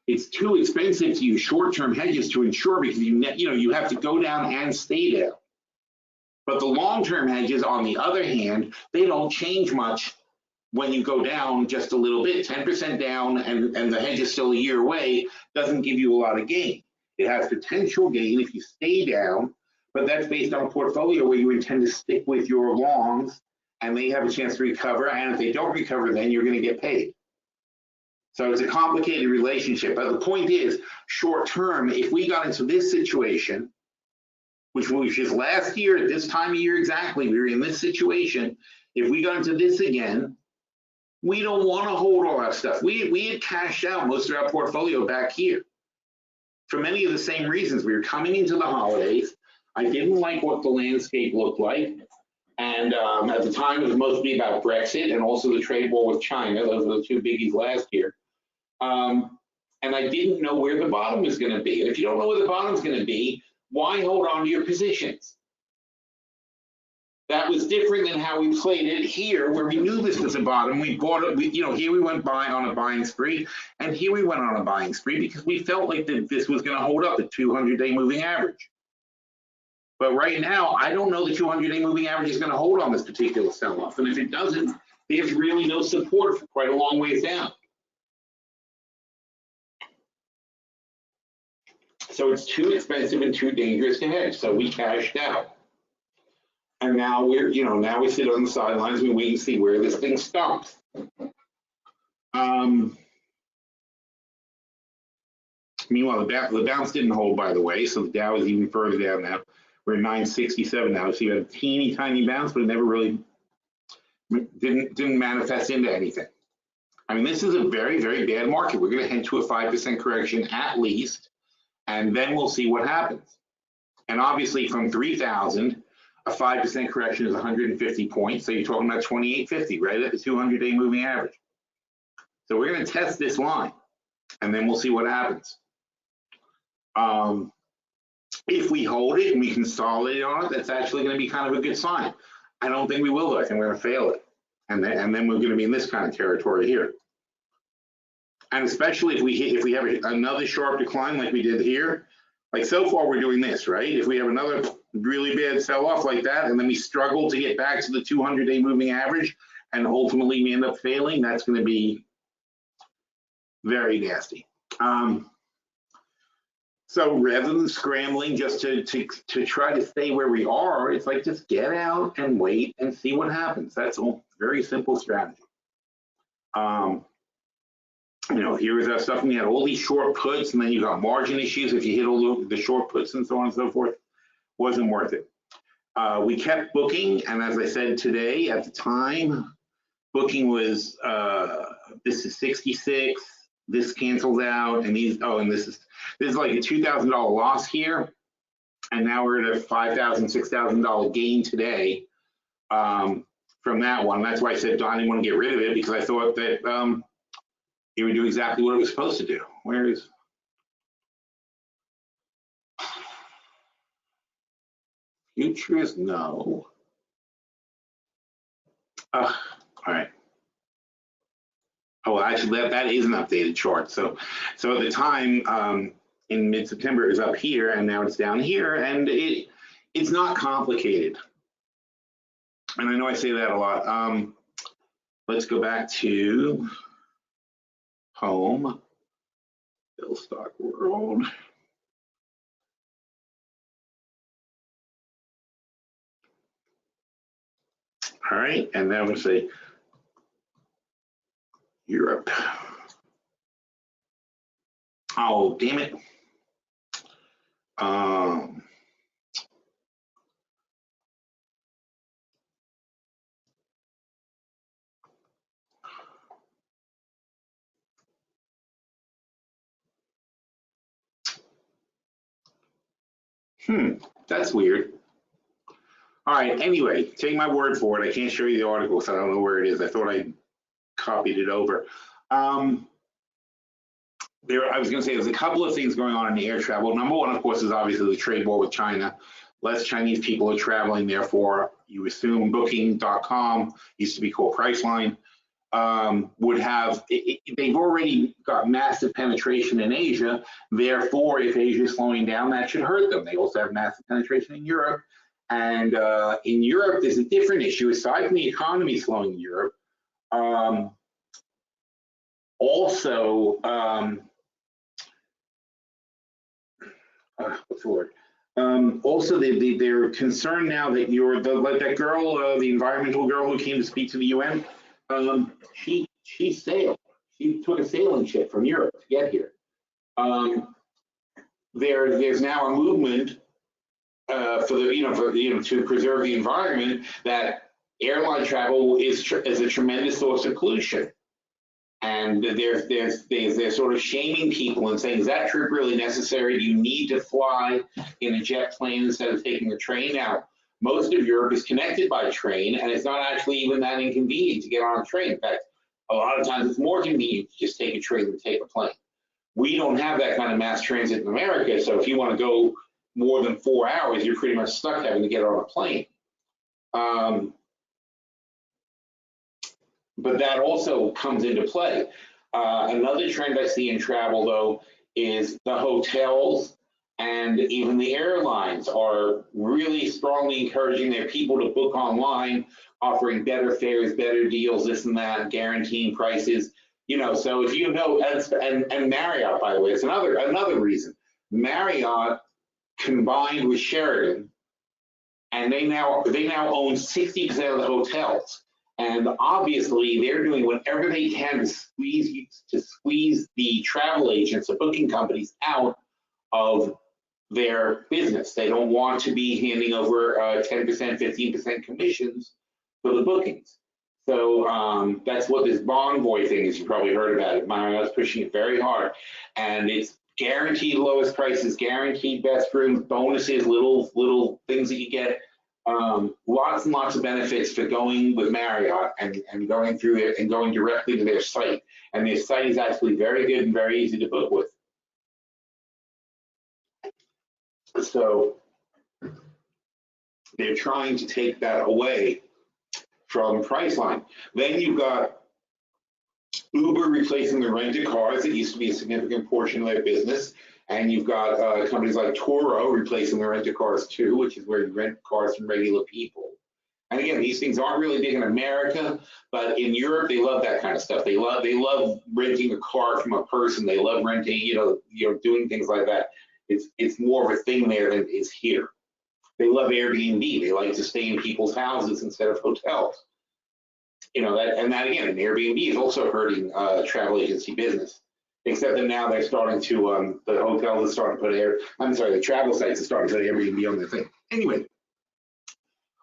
It's too expensive to use short-term hedges to insure because you have to go down and stay down. But the long-term hedges, on the other hand, they don't change much when you go down just a little bit. 10% down and the hedge is still a year away doesn't give you a lot of gain. It has potential gain if you stay down, but that's based on a portfolio where you intend to stick with your longs and they have a chance to recover. And if they don't recover, then you're going to get paid. So it's a complicated relationship. But the point is, short term, if we got into this situation, which is last year at this time of year exactly, we were in this situation. If we got into this again, we don't want to hold all our stuff. We had cashed out most of our portfolio back here for many of the same reasons. We were coming into the holidays. I didn't like what the landscape looked like. And at the time, it was mostly about Brexit and also the trade war with China. Those are the two biggies last year. And I didn't know where the bottom was going to be. And if you don't know where the bottom is going to be, why hold on to your positions? That was different than how we played it here, where we knew this was a bottom. We bought it. Here we went on a buying spree, and here we went on a buying spree because we felt like this was going to hold up the 200-day moving average. But right now, I don't know the 200-day moving average is going to hold on this particular sell-off, and if it doesn't, there's really no support for quite a long ways down. So it's too expensive and too dangerous to hedge. So we cashed out. And now now we sit on the sidelines, we wait and see where this thing stops. Meanwhile, the bounce didn't hold, by the way, so the Dow is even further down now. We're at 967 now, so you had a teeny tiny bounce, but it never really didn't manifest into anything. I mean, this is a very, very bad market. We're going to head to a 5% correction at least, and then we'll see what happens. And obviously, from 3,000. A 5% correction is 150 points, so you're talking about 2850, right at the 200-day moving average. So we're going to test this line, and then we'll see what happens. If we hold it and we consolidate on it, that's actually going to be kind of a good sign. I don't think we will, though. I think we're going to fail it, and then we're going to be in this kind of territory here. And especially if we have another sharp decline like we did here, like so far we're doing this, right? If we have another really bad sell-off like that, and then we struggle to get back to the 200-day moving average, and ultimately we end up failing, that's going to be very nasty. So rather than scrambling just to try to stay where we are, it's like just get out and wait and see what happens. That's a very simple strategy. Here's our stuff, and you had all these short puts, and then you got margin issues if you hit all the short puts and so on and so forth. Wasn't worth it. We kept booking, and as I said today, at the time, booking was this is 66. This cancels out, and and this is like a $2,000 loss here, and now we're at a $5,000, $6,000 gain today from that one. That's why I said I didn't want to get rid of it, because I thought that it would do exactly what it was supposed to do. Where is? Futures, no. All right. Oh, actually, that is an updated chart. So at the time in mid-September, it was up here, and now it's down here, and it's not complicated. And I know I say that a lot. Let's go back to home, Bill Stock World. All right, and then I'm going to say Europe. Oh, damn it. That's weird. All right, anyway, take my word for it. I can't show you the article, so I don't know where it is. I thought I copied it over. I was going to say there's a couple of things going on in the air travel. Number one, of course, is obviously the trade war with China. Less Chinese people are traveling, therefore, you assume Booking.com, used to be called Priceline, would have, they've already got massive penetration in Asia. Therefore, if Asia is slowing down, that should hurt them. They also have massive penetration in Europe. And in Europe, there's a different issue. Aside from the economy slowing in Europe, also, what's the word? Also, they're concerned now that like that girl, the environmental girl who came to speak to the UN, she sailed. She took a sailing ship from Europe to get here. There's now a movement to preserve the environment, that airline travel is a tremendous source of pollution. And they're sort of shaming people and saying, is that trip really necessary? Do you need to fly in a jet plane instead of taking a train? Now, most of Europe is connected by train, and it's not actually even that inconvenient to get on a train. In fact, a lot of times it's more convenient to just take a train than take a plane. We don't have that kind of mass transit in America, so if you want to go more than 4 hours, you're pretty much stuck having to get on a plane. But that also comes into play. Another trend I see in travel, though, is the hotels and even the airlines are really strongly encouraging their people to book online, offering better fares, better deals, this and that, guaranteeing prices. So if you know, and Marriott, by the way, it's another reason. Marriott combined with Sheraton, and they now own 60% of the hotels. And obviously, they're doing whatever they can to squeeze the travel agents, the booking companies, out of their business. They don't want to be handing over 10%, 15% commissions for the bookings. So that's what this Bonvoy thing is. You probably heard about it. Marriott's pushing it very hard, and it's guaranteed lowest prices, guaranteed best rooms, bonuses, little things that you get. Lots and lots of benefits for going with Marriott and going through it and going directly to their site. And their site is actually very good and very easy to book with. So they're trying to take that away from Priceline. Then you've got Uber replacing the rented cars. It used to be a significant portion of their business. And you've got companies like Turo replacing the rented cars too, which is where you rent cars from regular people. And again, these things aren't really big in America, but in Europe they love that kind of stuff. They love renting a car from a person. They love renting, doing things like that. It's more of a thing there than it is here. They love Airbnb. They like to stay in people's houses instead of hotels. That again, Airbnb is also hurting travel agency business. Except that now they're starting to, the hotels are starting to put the travel sites are starting to put Airbnb on their thing. Anyway,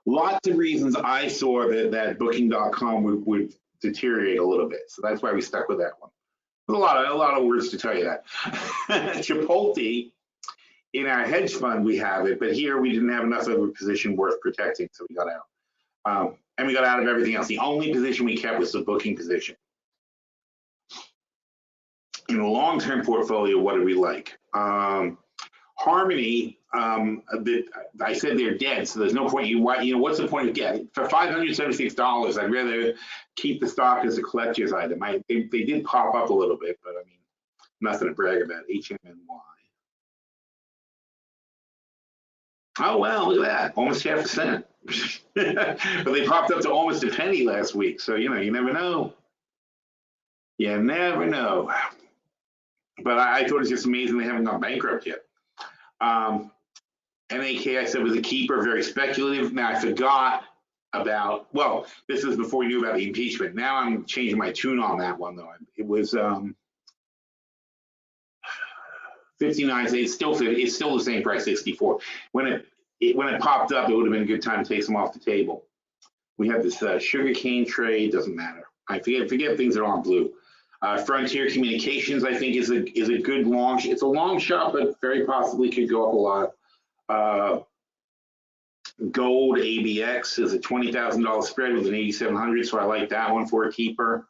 lots of reasons I saw that Booking.com would deteriorate a little bit. So that's why we stuck with that one. There's a lot of words to tell you that. Chipotle, in our hedge fund, we have it, but here we didn't have enough of a position worth protecting, so we got out. And we got out of everything else. The only position we kept was the Booking position. In a long-term portfolio, what do we like? Harmony, I said they're dead, so there's no point. What's the point of getting for $576? I'd rather keep the stock as a collector's item. They did pop up a little bit, but I mean, nothing to brag about. HMNY. Oh well, look at that, almost 0.5%. But they popped up to almost a penny last week, so you never know. You never know. But I thought it's just amazing they haven't gone bankrupt yet. NAK, I said, was a keeper, very speculative. Now I forgot about, well, this is before we knew about the impeachment. Now I'm changing my tune on that one, though. It was 59, it's still the same price, 64. When it popped up, it would have been a good time to take some off the table. We have this sugarcane trade, doesn't matter. I forget things that are on blue. Frontier Communications, I think, is a good long. It's a long shot, but very possibly could go up a lot. Gold ABX is a $20,000 spread with an 8,700, so I like that one for a keeper.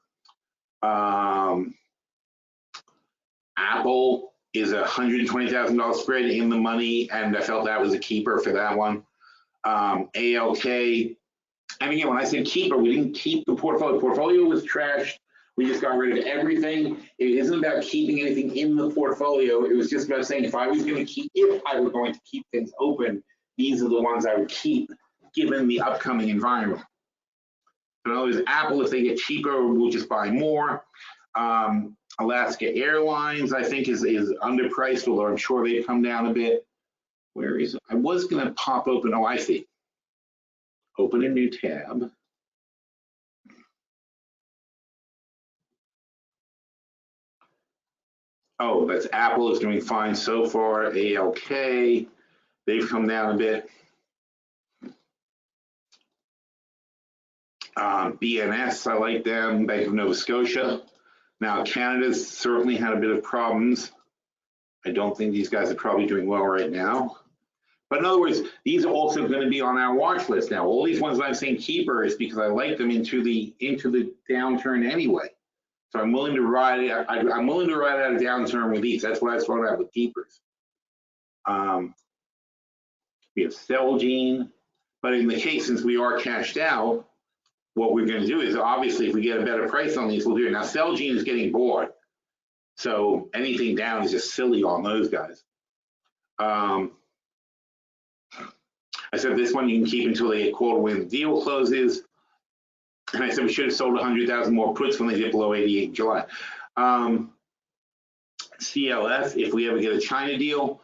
Apple is a $120,000 spread in the money, and I felt that was a keeper for that one. ALK, and again, when I said keeper, we didn't keep the portfolio. Portfolio was trashed. We just got rid of everything. It isn't about keeping anything in the portfolio. It was just about saying if I was going to keep things open, these are the ones I would keep, given the upcoming environment. So in other words, Apple, if they get cheaper, we'll just buy more. Alaska Airlines, I think, is underpriced, although I'm sure they've come down a bit. Where is it? I was going to pop open. Oh, I see. Open a new tab. Oh, that's Apple is doing fine so far. ALK, they've come down a bit. BNS, I like them. Bank of Nova Scotia. Now, Canada's certainly had a bit of problems. I don't think these guys are probably doing well right now. But in other words, these are also going to be on our watch list now. All these ones I'm saying keeper is because I like them into the downturn anyway. So I'm willing to ride it. I'm willing to ride out a downturn with these. That's what I started out with keepers. We have Celgene, but in the case since we are cashed out, what we're going to do is obviously if we get a better price on these, we'll do it. Now Celgene is getting bored, so anything down is just silly on those guys. I said this one you can keep until they get called when the deal closes. And I said we should have sold 100,000 more puts when they dip below 88 in July. CLS, if we ever get a China deal,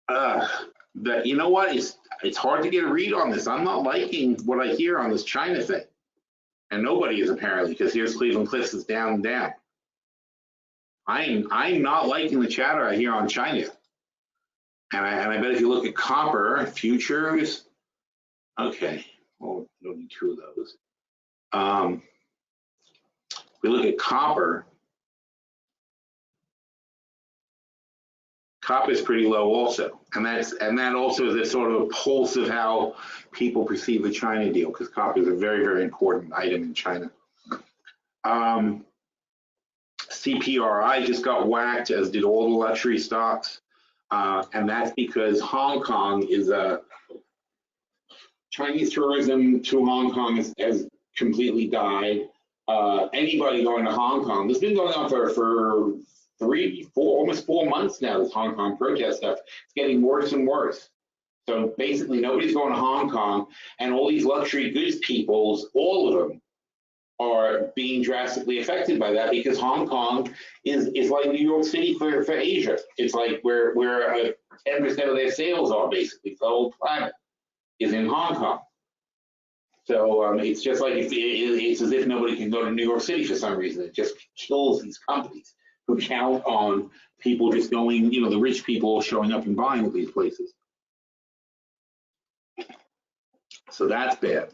you know what? It's hard to get a read on this. I'm not liking what I hear on this China thing, and nobody is apparently, because here's Cleveland Cliffs is down and down. I'm not liking the chatter I hear on China. And I bet if you look at copper futures, okay, well, you don't need two of those. We look at copper. Copper is pretty low also, and that also is a sort of a pulse of how people perceive the China deal, because copper is a very, very important item in China. CPRI just got whacked, as did all the luxury stocks. And that's because Hong Kong is Chinese tourism to Hong Kong has completely died. Anybody going to Hong Kong, this has been going on for almost 4 months now, this Hong Kong protest stuff. It's getting worse and worse. So basically nobody's going to Hong Kong, and all these luxury goods peoples, all of them, are being drastically affected by that, because Hong Kong is like New York City for Asia. It's like where 10% of their sales are, basically. The whole planet is in Hong Kong. So it's just like it's as if nobody can go to New York City for some reason. It just kills these companies who count on people just going, the rich people showing up and buying at these places. So that's bad.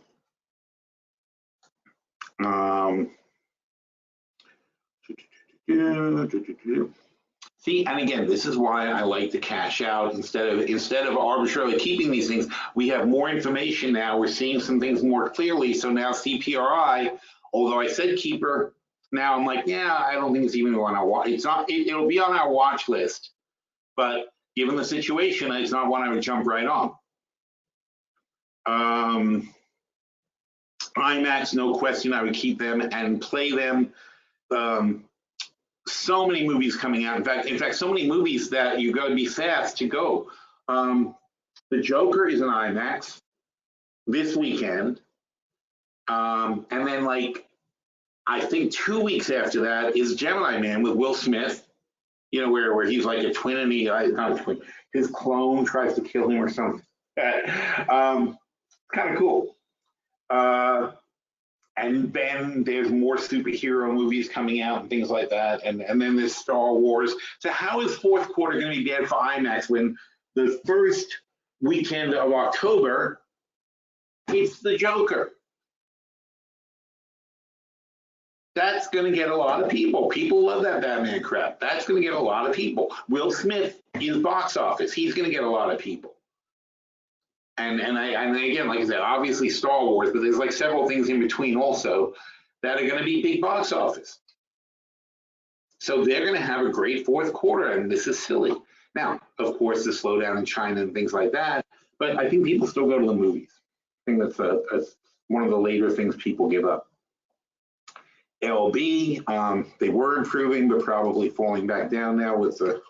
See, and again, this is why I like to cash out instead of arbitrarily keeping these things. We have more information now. We're seeing some things more clearly. So now CPRI, although I said keeper, now I'm like, yeah, I don't think it's even on our watch. It's not. It'll be on our watch list, but given the situation, it's not one I would jump right on. IMAX, no question, I would keep them and play them. So many movies coming out. In fact, so many movies that you got to be fast to go. The Joker is an IMAX this weekend, and then I think 2 weeks after that is Gemini Man with Will Smith. Where he's like a twin, and not a twin. His clone tries to kill him or something. Kind of cool. And then there's more superhero movies coming out and things like that. And then there's Star Wars. So how is fourth quarter going to be bad for IMAX when the first weekend of October, it's the Joker? That's going to get a lot of people. People love that Batman crap. That's going to get a lot of people. Will Smith in box office, he's going to get a lot of people. And again, like I said, obviously Star Wars, but there's like several things in between also that are going to be big box office. So they're going to have a great fourth quarter, and this is silly. Now, of course, the slowdown in China and things like that, but I think people still go to the movies. I think that's one of the later things people give up. LB, they were improving, but probably falling back down now with the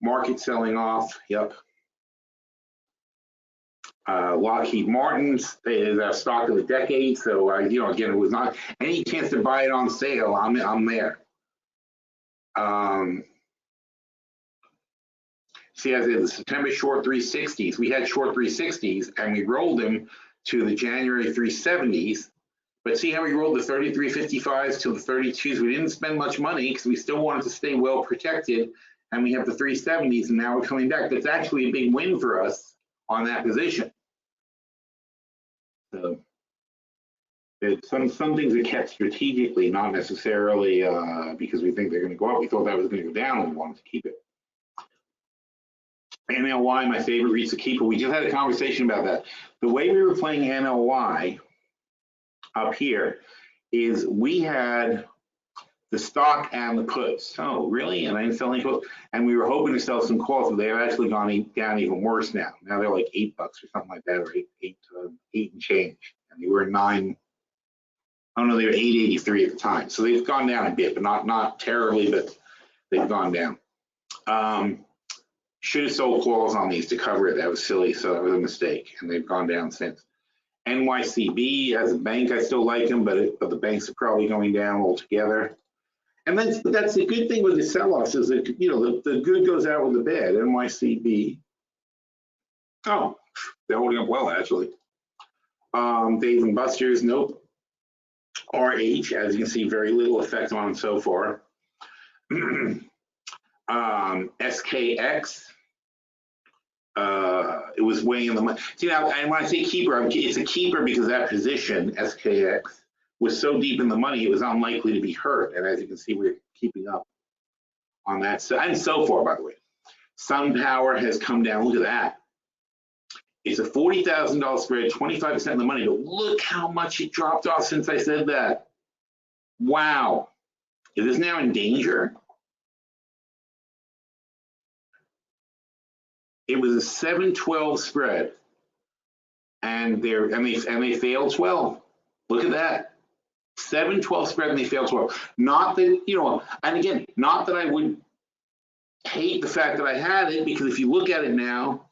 market selling off. Yep. Lockheed Martin's is our stock of the decade. So, again, it was not any chance to buy it on sale. I'm there. See, as in the September short 360s, we had short 360s and we rolled them to the January 370s. But see how we rolled the 3355s to the 32s? We didn't spend much money because we still wanted to stay well protected. And we have the 370s, and now we're coming back. That's actually a big win for us on that position. So it's some things are kept strategically, not necessarily because we think they're going to go up. We thought that was going to go down, and we wanted to keep it. NLY, my favorite REIT's a keeper. We just had a conversation about that. The way we were playing NLY up here is we had the stock and the puts. Oh, really? And I didn't sell any puts. And we were hoping to sell some calls, but they've actually gone down even worse now. Now they're like $8 or something like that, or eight and change. And they were 9. Oh no, they were 8.83 at the time. So they've gone down a bit, but not terribly, but they've gone down. Should have sold calls on these to cover it. That was silly, so that was a mistake, and they've gone down since. NYCB as a bank, I still like them, but the banks are probably going down altogether. And that's the good thing with the sell-offs is that the good goes out with the bad. NYCB. Oh, they're holding up well actually. Dave and Buster's, nope. RH, as you can see, very little effect on so far. SKX. It was weighing in the money. See now, and when I say keeper, it's a keeper because that position, SKX, was so deep in the money, it was unlikely to be hurt. And as you can see, we're keeping up on that. So, and so far, by the way. SunPower has come down. Look at that. It's a $40,000 spread, 25% of the money. But look how much it dropped off since I said that. Wow. Is this now in danger? It was a 7-12 spread, and they failed 12. Look at that, 7-12 spread, and they failed 12. Not that and again, not that I would hate the fact that I had it, because if you look at it now,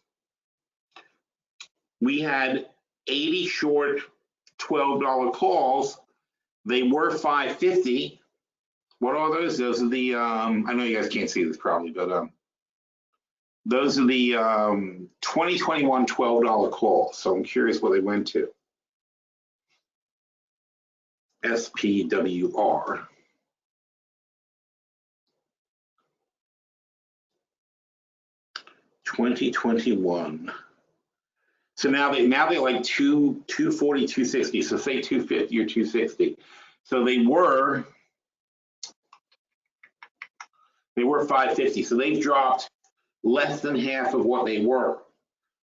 we had 80 short $12 calls. They were 550. What are those? Those are the I know you guys can't see this probably, but those are the 2021 $12 calls. So I'm curious what they went to. SPWR. $2021. So now they're like 240, 260. So say 250 or 260. So they were 550. So they've dropped less than half of what they were,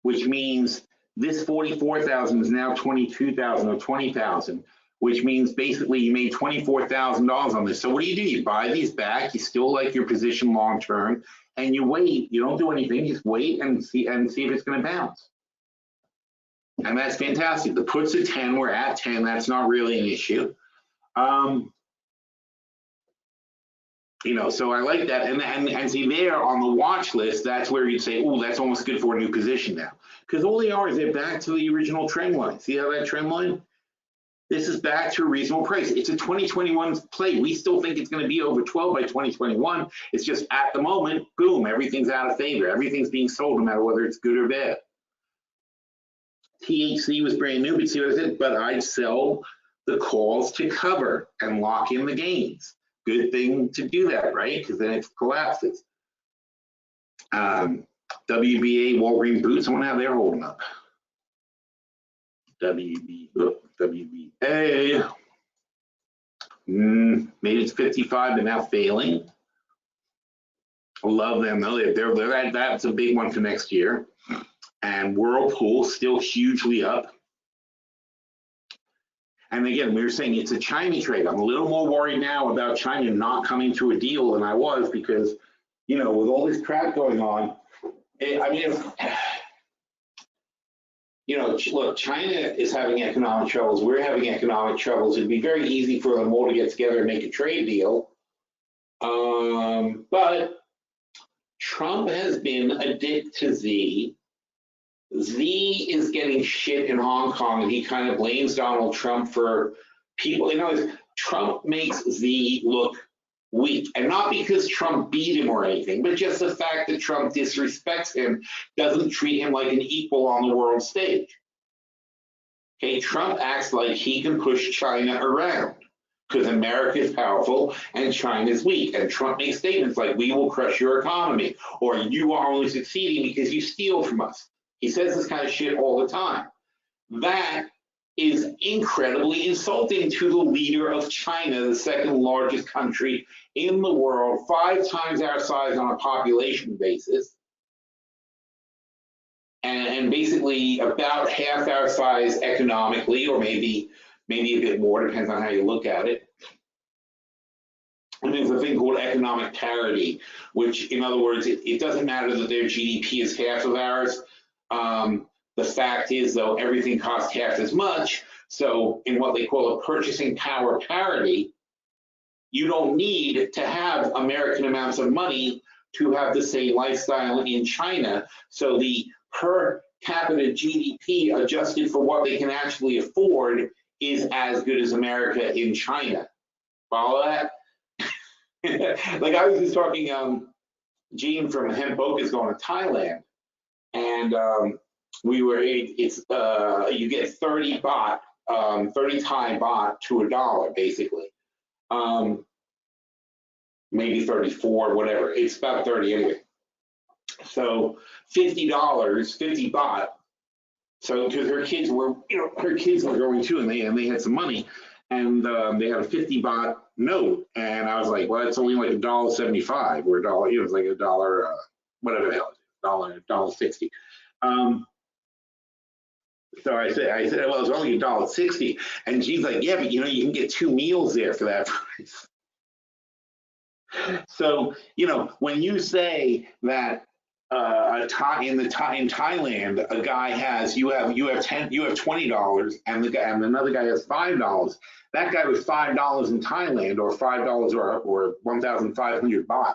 which means this 44,000 is now 22,000 or 20,000, which means basically you made $24,000 on this. So what do? You buy these back, you still like your position long term, and you wait. You don't do anything, just wait and see if it's going to bounce. And that's fantastic. The puts at 10, we're at 10. That's not really an issue. So I like that, and see there on the watch list, that's where you'd say, oh, that's almost good for a new position now, because all they are is they're back to the original trend line. See how that trend line? This is back to a reasonable price. It's a 2021 play. We still think it's going to be over 12 by 2021. It's just at the moment, boom, everything's out of favor. Everything's being sold, no matter whether it's good or bad. THC was brand new, but see what I said? But I'd sell the calls to cover and lock in the gains. Good thing to do that, right? Because then it collapses. WBA, Walgreens Boots, I wonder how they're holding up. WBA. Made it to 55, but now failing. I love them though. That's a big one for next year. and Whirlpool still hugely up. And again, we were saying it's a China trade. I'm a little more worried now about China not coming to a deal than I was because, you know, with all this crap going on, I mean, you know, look, China is having economic troubles. We're having economic troubles. It'd be very easy for them all to get together and make a trade deal. But Trump has been a dick to Z. Z is getting shit in Hong Kong, and he kind of blames Donald Trump for people. You know, Trump makes Z look weak, and not because Trump beat him or anything, but just the fact that Trump disrespects him, doesn't treat him like an equal on the world stage. Okay, Trump acts like he can push China around because America is powerful and China is weak. And Trump makes statements like, we will crush your economy, or you are only succeeding because you steal from us. He says this kind of shit all the time. That is incredibly insulting to the leader of China, the second largest country in the world, 5 times our size on a population basis, and basically about half our size economically, or maybe a bit more, depends on how you look at it. And there's a thing called economic parity, which, in other words, it doesn't matter that their GDP is half of ours. The fact is, though, everything costs half as much. So in what they call a purchasing power parity, you don't need to have American amounts of money to have the same lifestyle in China. So the per capita GDP adjusted for what they can actually afford is as good as America in China. Follow that? Like I was just talking, Gene from Hemp Book is going to Thailand, and we were, you get 30 baht, 30 Thai baht to $1, basically. Maybe 34, whatever. It's about 30 anyway. So $50, 50 baht. So because her kids were, her kids were going too, and they had some money, and they had a 50 baht note, and I was like, well, it's only like $1.75 or $1. It was like $1, whatever the hell, $1.60. So I said, well, it's only $1.60, and she's like, yeah, but you can get 2 meals there for that price. So when you say that in Thailand, a guy has you have $20, and another guy has $5. That guy with $5 in Thailand, or $5 or 1,500 baht,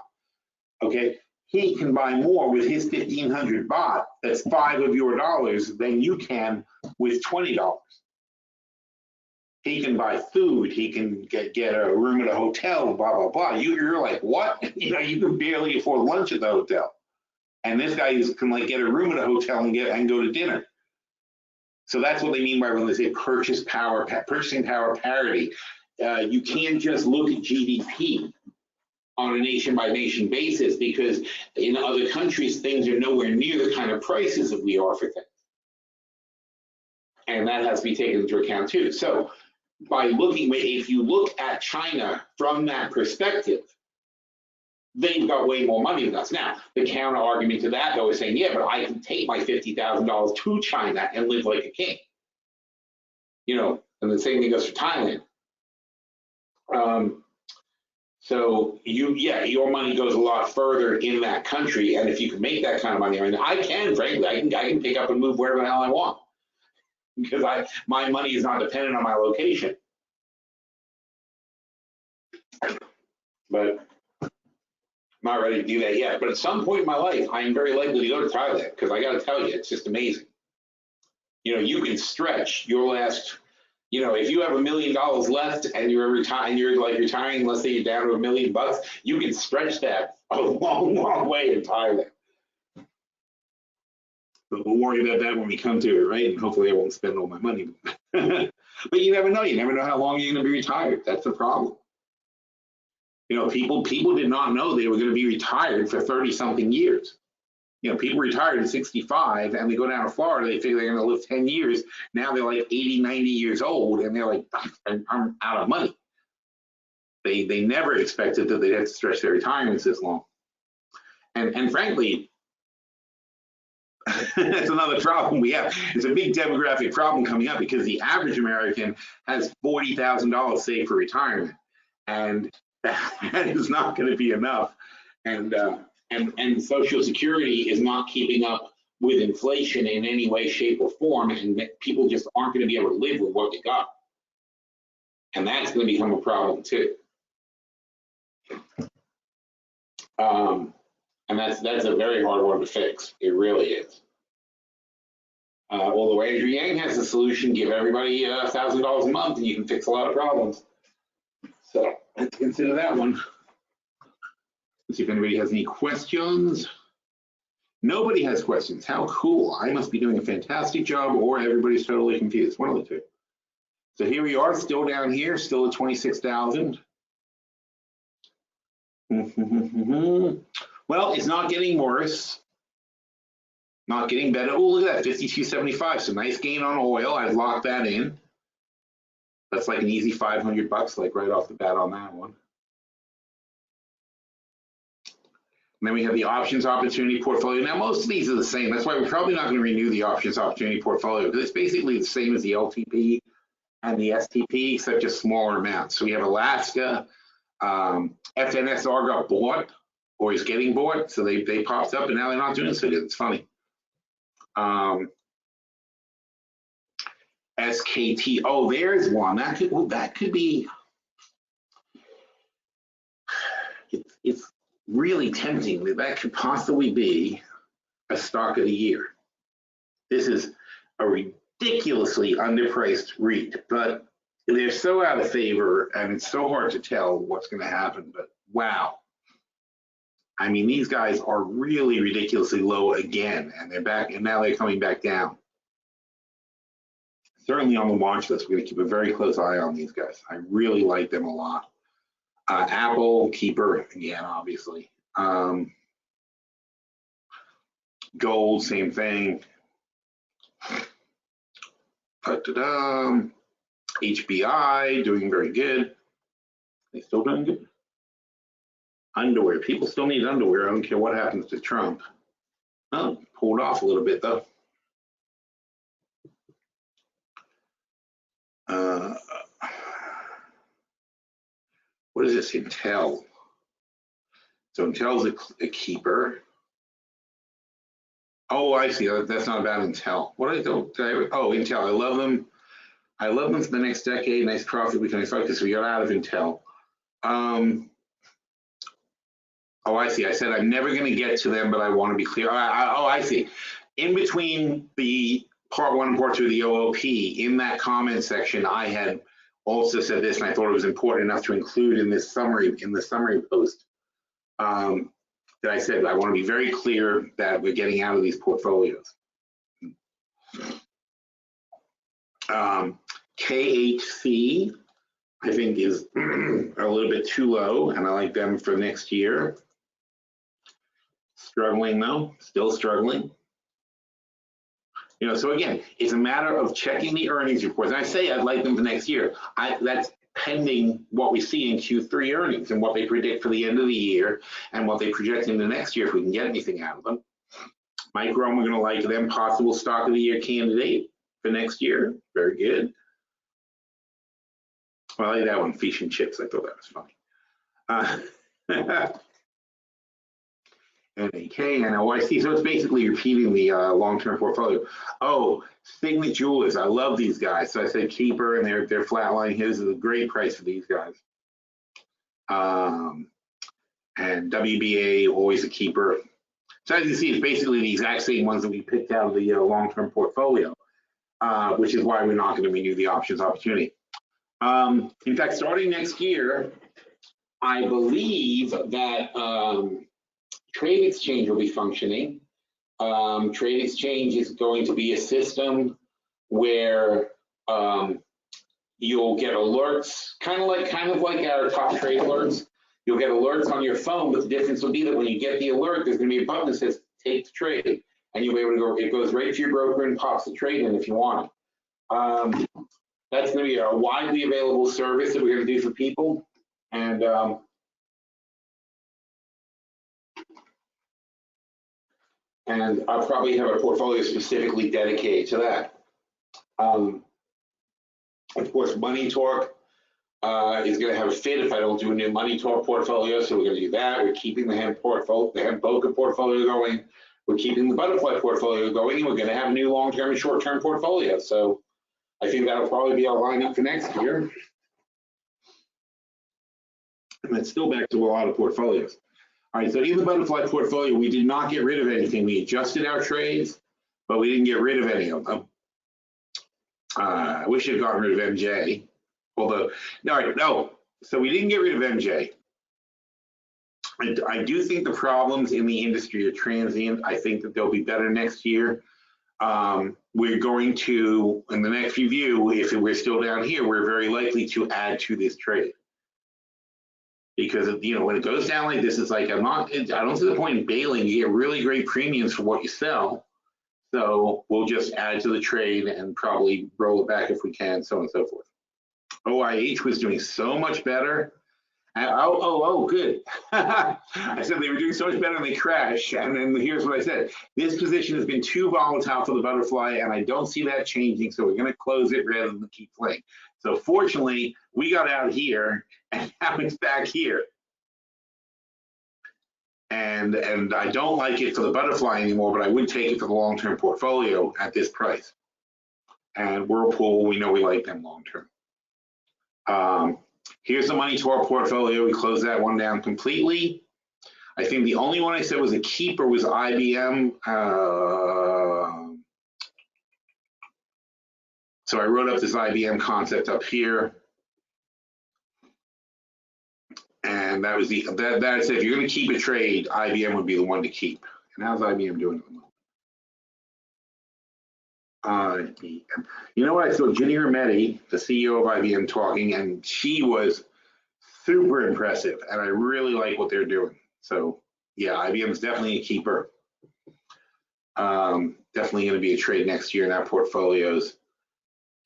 okay, he can buy more with his 1,500 baht. That's 5 of your dollars than you can with $20. He can buy food. He can get a room at a hotel. Blah blah blah. You're like, what? You can barely afford lunch at the hotel. And this guy can like get a room at a hotel and go to dinner. So that's what they mean by when they say purchasing power parity. You can't just look at GDP on a nation by nation basis, because in other countries things are nowhere near the kind of prices that we are for things, and that has to be taken into account too. So if you look at China from that perspective, they've got way more money than us. Now, the counter argument to that, though, is saying, yeah, but I can take my $50,000 to China and live like a king. And the same thing goes for Thailand. So your money goes a lot further in that country, and if you can make that kind of money, I can pick up and move wherever the hell I want, because my money is not dependent on my location. But not ready to do that yet, but at some point in my life, I am very likely to go to Thailand, because I got to tell you, it's just amazing. You can stretch your last, if you have $1 million left and you're retiring, let's say you're down to $1 million, you can stretch that a long, long way in Thailand. But we'll worry about that when we come to it, right? And hopefully I won't spend all my money. But you never know. You never know how long you're going to be retired. That's the problem. People did not know they were going to be retired for 30-something years. People retired at 65 and they go down to Florida, they figure they're going to live 10 years. Now they're like 80, 90 years old, and they're like, I'm out of money. They never expected that they'd have to stretch their retirements this long. And frankly, That's another problem we have. It's a big demographic problem coming up because the average American has $40,000 saved for retirement, and that is not going to be enough. And Social Security is not keeping up with inflation in any way, shape, or form, and people just aren't going to be able to live with what they got. And that's going to become a problem too. And that's a very hard one to fix. It really is. Although Andrew Yang has a solution, give everybody $1,000 a month and you can fix a lot of problems. So let's consider that one. Let's see if anybody has any questions. Nobody has questions. How cool. I must be doing a fantastic job or everybody's totally confused. One of the two. So here we are, still down here, still at 26,000. Well, it's not getting worse. Not getting better. Oh, look at that, 52.75. So nice gain on oil. I've locked that in. That's like an easy 500 bucks, like right off the bat on that one. And then we have the options opportunity portfolio. Now, most of these are the same. That's why we're probably not going to renew the options opportunity portfolio because it's basically the same as the LTP and the STP, except just smaller amounts. So we have Alaska, FNSR got bought or is getting bought. So they popped up and now they're not doing so good. It's funny. SKT, oh, there's one. That could be, it's really tempting that could possibly be a stock of the year. This is a ridiculously underpriced REIT, but they're so out of favor and it's so hard to tell what's going to happen, but wow. I mean, these guys are really ridiculously low again, and they're back, and now they're coming back down. Certainly on the watch list, we're going to keep a very close eye on these guys. I really like them a lot. Apple, keeper, again, obviously. Gold, same thing. HBI, doing very good. They still doing good? Underwear, people still need underwear. I don't care what happens to Trump. Oh, pulled off a little bit though. What is this, Intel? So Intel's a keeper. Oh, I see. That's not about Intel. What I don't, oh, Intel. I love them. I love them for the next decade. Nice profit. We can focus. We got out of Intel. Oh, I see. I said I'm never going to get to them, but I want to be clear. Oh, I see. In between the part 1 and part 2 of the OOP, in that comment section, I had also said this, and I thought it was important enough to include in this summary, post, that I said I want to be very clear that we're getting out of these portfolios. KHC, I think, is a little bit too low, and I like them for next year. Struggling though, still struggling. You know, so again, it's a matter of checking the earnings reports. And I say I'd like them for next year. That's pending what we see in Q3 earnings and what they predict for the end of the year and what they project into next year if we can get anything out of them. Micron, we're going to like them. Possible stock of the year candidate for next year. Very good. Well, I like that one, fish and chips. I thought that was funny. NAK and OIC, so it's basically repeating the long-term portfolio. Oh, Signet Jewelers, I love these guys. So I said keeper, and they're flatlining. His is a great price for these guys. And WBA, always a keeper. So as you see, it's basically the exact same ones that we picked out of the long-term portfolio, which is why we're not going to renew the options opportunity. In fact, starting next year, I believe that Trade Exchange will be functioning. Trade Exchange is going to be a system where you'll get alerts, kind of like our top trade alerts. You'll get alerts on your phone, but the difference will be that when you get the alert, there's going to be a button that says "Take the trade," and you'll be able to go. It goes right to your broker and pops the trade in if you want it. That's going to be a widely available service that we're going to do for people, and And I'll probably have a portfolio specifically dedicated to that. Of course, Money Talk is going to have a fit if I don't do a new Money Talk portfolio, so we're going to do that. We're keeping the hemp portfolio, the hemp Boca portfolio going. We're keeping the butterfly portfolio going, and we're going to have a new long-term and short-term portfolio. So I think that'll probably be our lineup for next year. And that's still back to a lot of portfolios. All right, so in the butterfly portfolio, we did not get rid of anything. We adjusted our trades, but we didn't get rid of any of them. I wish I'd gotten rid of MJ, although, no. So we didn't get rid of MJ. I do think the problems in the industry are transient. I think that they'll be better next year. We're going to, in the next review, if we're still down here, we're very likely to add to this trade. Because, when it goes down like this, it's like, I don't see the point in bailing. You get really great premiums for what you sell. So we'll just add to the trade and probably roll it back if we can, so on and so forth. OIH was doing so much better. Good. I said they were doing so much better and they crashed. And then here's what I said. This position has been too volatile for the butterfly, and I don't see that changing. So we're going to close it rather than keep playing. So fortunately, we got out here, and now it's back here. And I don't like it for the butterfly anymore, but I would take it for the long-term portfolio at this price. And Whirlpool, we know we like them long-term. Here's the Money Talk portfolio. We closed that one down completely. I think the only one I said was a keeper was IBM. So I wrote up this IBM concept up here. And that was that's it. If you're going to keep a trade, IBM would be the one to keep. And how's IBM doing at the moment? You know what? I saw Ginny Rometty, the CEO of IBM, talking, and she was super impressive. And I really like what they're doing. So yeah, IBM is definitely a keeper. Definitely going to be a trade next year in our portfolios.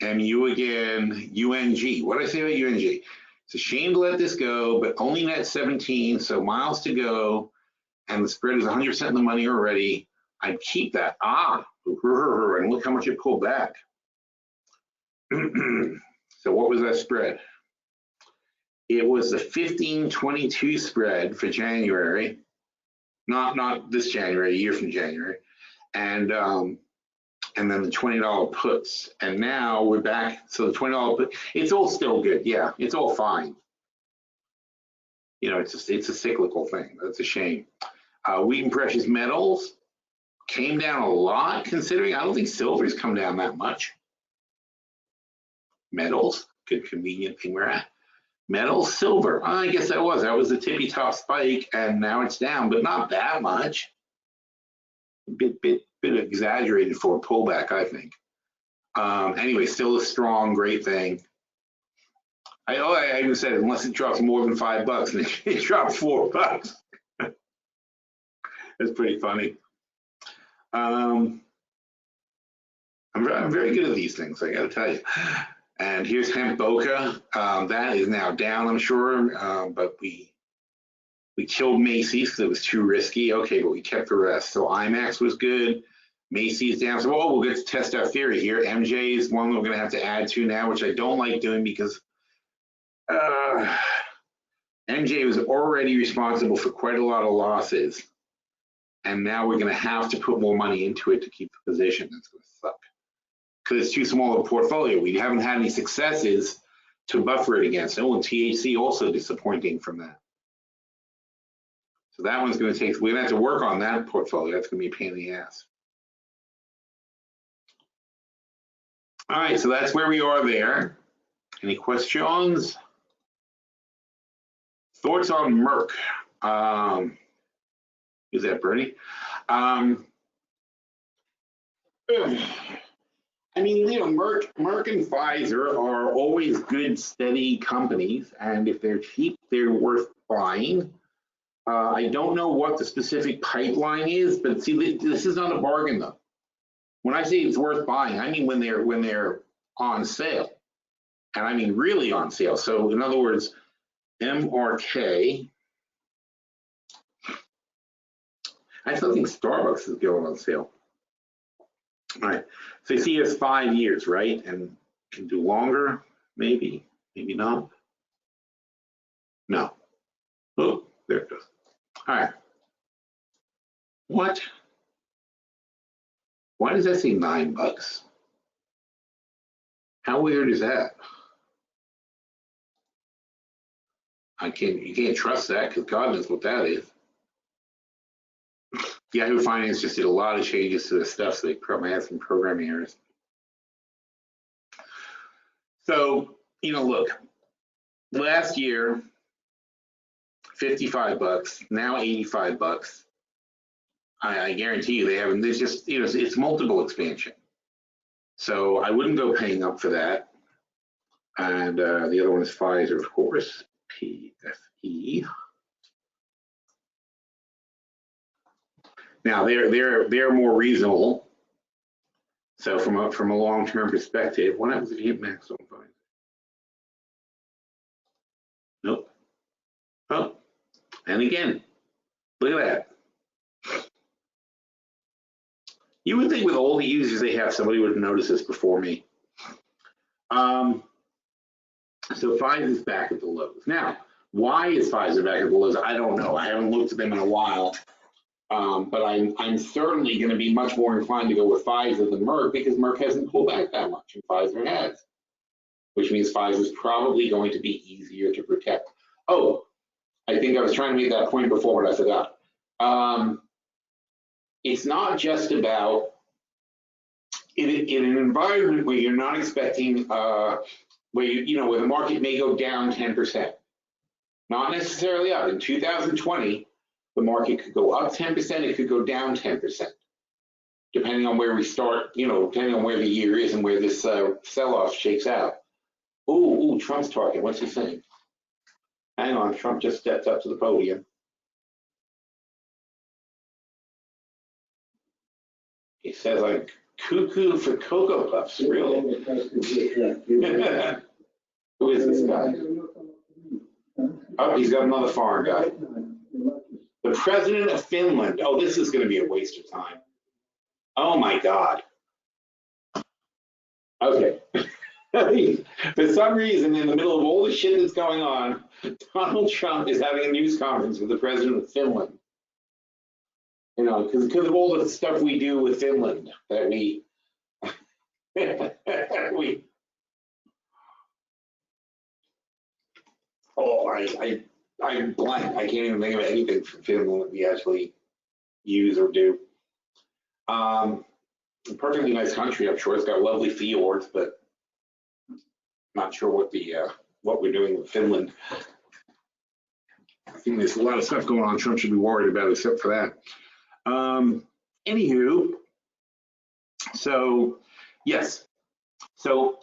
MU again, UNG. What did I say about UNG? It's a shame to let this go, but only net 17, so miles to go, and the spread is 100% in the money already. I'd keep that. And look how much it pulled back. So what was that spread? It was the 15.22 spread for January, not this January, a year from January, and then the $20 puts, and now we're back. So the $20 put, it's all still good. Yeah, it's all fine. It's a cyclical thing. That's a shame. Wheat and precious metals came down a lot, considering I don't think silver's come down that much. Metals, good convenient thing we're at. Metals, silver. I guess that was the tippy top spike, and now it's down, but not that much. Bit exaggerated for a pullback, I think. Anyway, still a strong, great thing. I even said unless it drops more than $5, and it dropped $4. That's pretty funny. I'm very good at these things, I got to tell you. And here's hemp Boca. That is now down, I'm sure, but we killed Macy's because it was too risky. Okay, but we kept the rest. So IMAX was good. Macy's down. So we'll get to test our theory here. MJ is one we're going to have to add to now, which I don't like doing because MJ was already responsible for quite a lot of losses. And now we're going to have to put more money into it to keep the position. That's going to suck because it's too small a portfolio. We haven't had any successes to buffer it against. Oh, and THC also disappointing from that. So that one's going to take, we're going to have to work on that portfolio. That's going to be a pain in the ass. All right, so that's where we are there. Any questions? Thoughts on Merck? Is that Bernie? I mean, Merck and Pfizer are always good, steady companies, and if they're cheap, they're worth buying. I don't know what the specific pipeline is, but see, this is not a bargain though. When I say it's worth buying, I mean when they're on sale, and I mean really on sale. So in other words, MRK. I still think Starbucks is going on sale. All right, so you see it's 5 years, right? And can do longer, maybe, maybe not. No. Oh, there it goes. All right. What? Why does that say $9? How weird is that? You can't trust that because God knows what that is. Yahoo Finance just did a lot of changes to the stuff, so they probably had some programming errors. So, look, last year, $55, now $85. I guarantee you they haven't, there's just, it's multiple expansion. So I wouldn't go paying up for that. And the other one is Pfizer, of course, PFE. Now they're more reasonable. So from a long-term perspective, what happens if you hit max on Pfizer? Nope. Oh, and again, look at that. You would think with all the users they have, somebody would have noticed this before me. So Pfizer's back at the lows. Now, why is Pfizer back at the lows? I don't know. I haven't looked at them in a while. But I'm certainly going to be much more inclined to go with Pfizer than Merck because Merck hasn't pulled back that much and Pfizer has, which means Pfizer is probably going to be easier to protect. Oh, I think I was trying to make that point before, but I forgot. It's not just about in an environment where you're not expecting, where the market may go down 10%, not necessarily up. In 2020, the market could go up 10%, it could go down 10%, depending on where we start, depending on where the year is and where this sell-off shakes out. Ooh, Trump's talking. What's he saying? Hang on, Trump just stepped up to the podium. He says, like, cuckoo for Cocoa Puffs, really? Who is this guy? Oh, he's got another foreign guy. The president of Finland. Oh, this is going to be a waste of time. Oh, my God. Okay. For some reason, in the middle of all the shit that's going on, Donald Trump is having a news conference with the president of Finland. Because of all the stuff we do with Finland that we I'm blank. I can't even think of anything from Finland that we actually use or do. A perfectly nice country, I'm sure. It's got lovely fjords, but not sure what we're doing with Finland. I think there's a lot of stuff going on Trump should be worried about, except for that. Anywho, so yes, so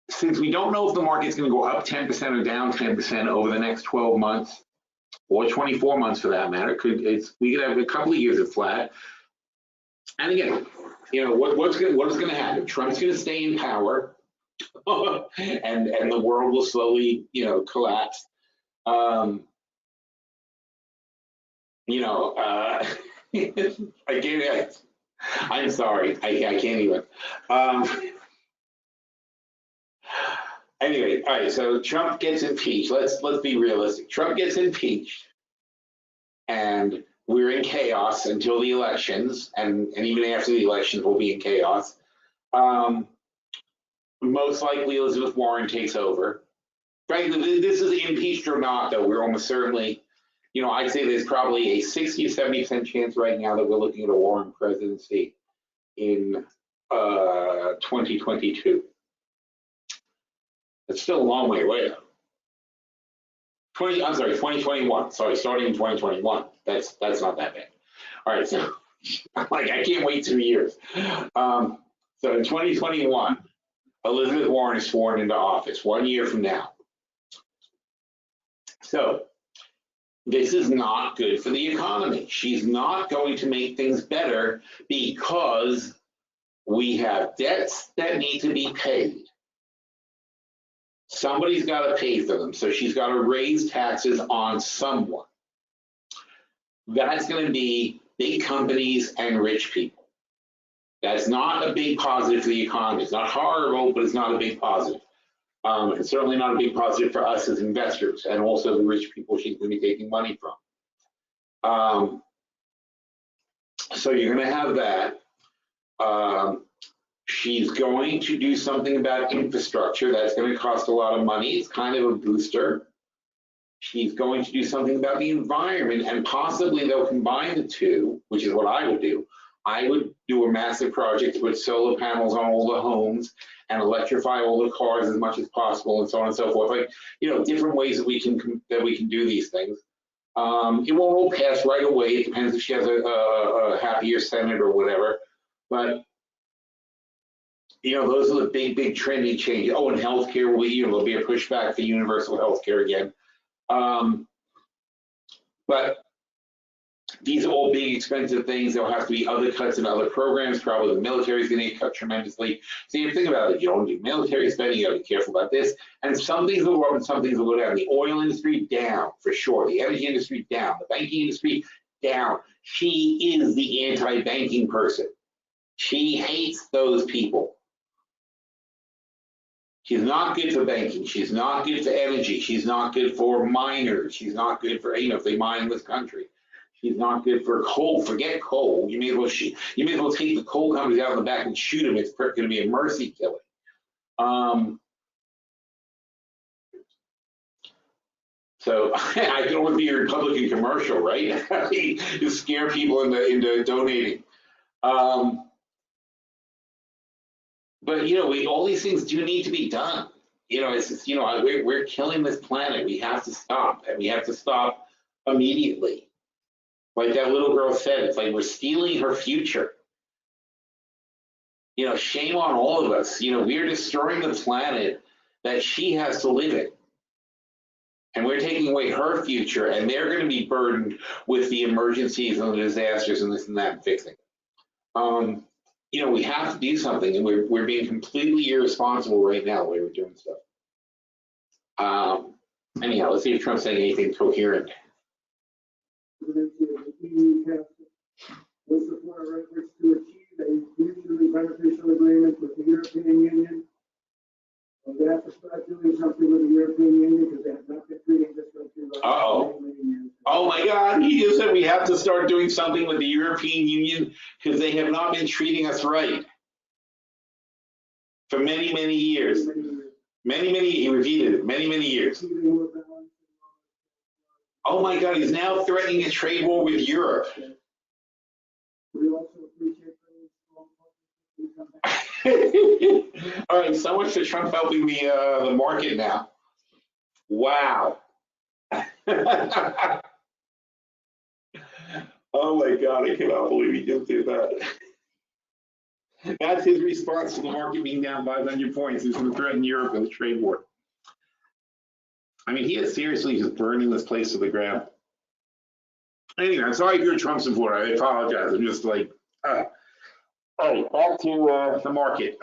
since we don't know if the market's going to go up 10% or down 10% over the next 12 months or 24 months for that matter, we could have a couple of years of flat. And again, what is going to happen? Trump's going to stay in power, and the world will slowly, collapse. I'm sorry, I can't even. Anyway, all right, so Trump gets impeached. Let's be realistic. Trump gets impeached, and we're in chaos until the elections, and even after the elections, we'll be in chaos. Most likely, Elizabeth Warren takes over. Frankly, this is impeached or not, though, we're almost certainly, I'd say there's probably a 60 to 70% chance right now that we're looking at a Warren presidency in 2022. It's still a long way away, though. 2021. Sorry, starting in 2021. That's not that bad. All right, so I can't wait 2 years. So in 2021, Elizabeth Warren is sworn into office 1 year from now. So this is not good for the economy. She's not going to make things better because we have debts that need to be paid. Somebody's got to pay for them, so she's got to raise taxes on someone. That's going to be big companies and rich people. That's not a big positive for the economy. It's not horrible, but it's not a big positive. It's certainly not a big positive for us as investors and also the rich people she's going to be taking money from. So you're going to have that. She's going to do something about infrastructure. That's going to cost a lot of money. It's kind of a booster. She's going to do something about the environment, and possibly they'll combine the two, which is what I would do. I would do a massive project to put solar panels on all the homes and electrify all the cars as much as possible, and so on and so forth. Like, you know, different ways that we can do these things. It won't all pass right away. It depends if she has a happier Senate or whatever. But you know, those are the big trendy changes. Oh, and healthcare will be, you know, there'll be a pushback for universal healthcare again. But these are all big, expensive things. There'll have to be other cuts in other programs. Probably the military is going to get cut tremendously. So you think about it. You don't do military spending. You got to be careful about this. And some things will go up and some things will go down. The oil industry, down for sure. The energy industry, down. The banking industry, down. She is the anti-banking person. She hates those people. She's not good for banking. She's not good for energy. She's not good for miners. She's not good for, you know, if they mine in this country. She's not good for coal. Forget coal. You may as well take the coal companies out in the back and shoot them. It's going to be a mercy killing. So I can always be a Republican commercial, right? You scare people into donating. But you know, all these things do need to be done. You know, it's just, you know, we're killing this planet. We have to stop, and we have to stop immediately. Like that little girl said, it's like we're stealing her future. You know, shame on all of us. You know, we're destroying the planet that she has to live in. And we're taking away her future, and they're going to be burdened with the emergencies and the disasters and this and that and fixing it. You know, we have to do something, and we're being completely irresponsible right now the way we're doing stuff. Anyhow, let's see if Trump's saying anything coherent. Will support our efforts to achieve a mutually beneficial agreement with the European Union. They have to start doing something with the European Union because they have not been treating this country right. Oh my God, he just said we have to start doing something with the European Union because they have not been treating us right for many, many years. He repeated it, many years. Oh my God, he's now threatening a trade war with Europe. We also appreciate All right, so much for Trump helping the market now. Wow. Oh my God, I cannot believe he just did that. That's his response to the market being down 500 points. He's going to threaten Europe with a trade war. I mean, he is seriously just burning this place to the ground. Anyway, I'm sorry if you're a Trump supporter. I apologize. I'm just like, all right, back to the market.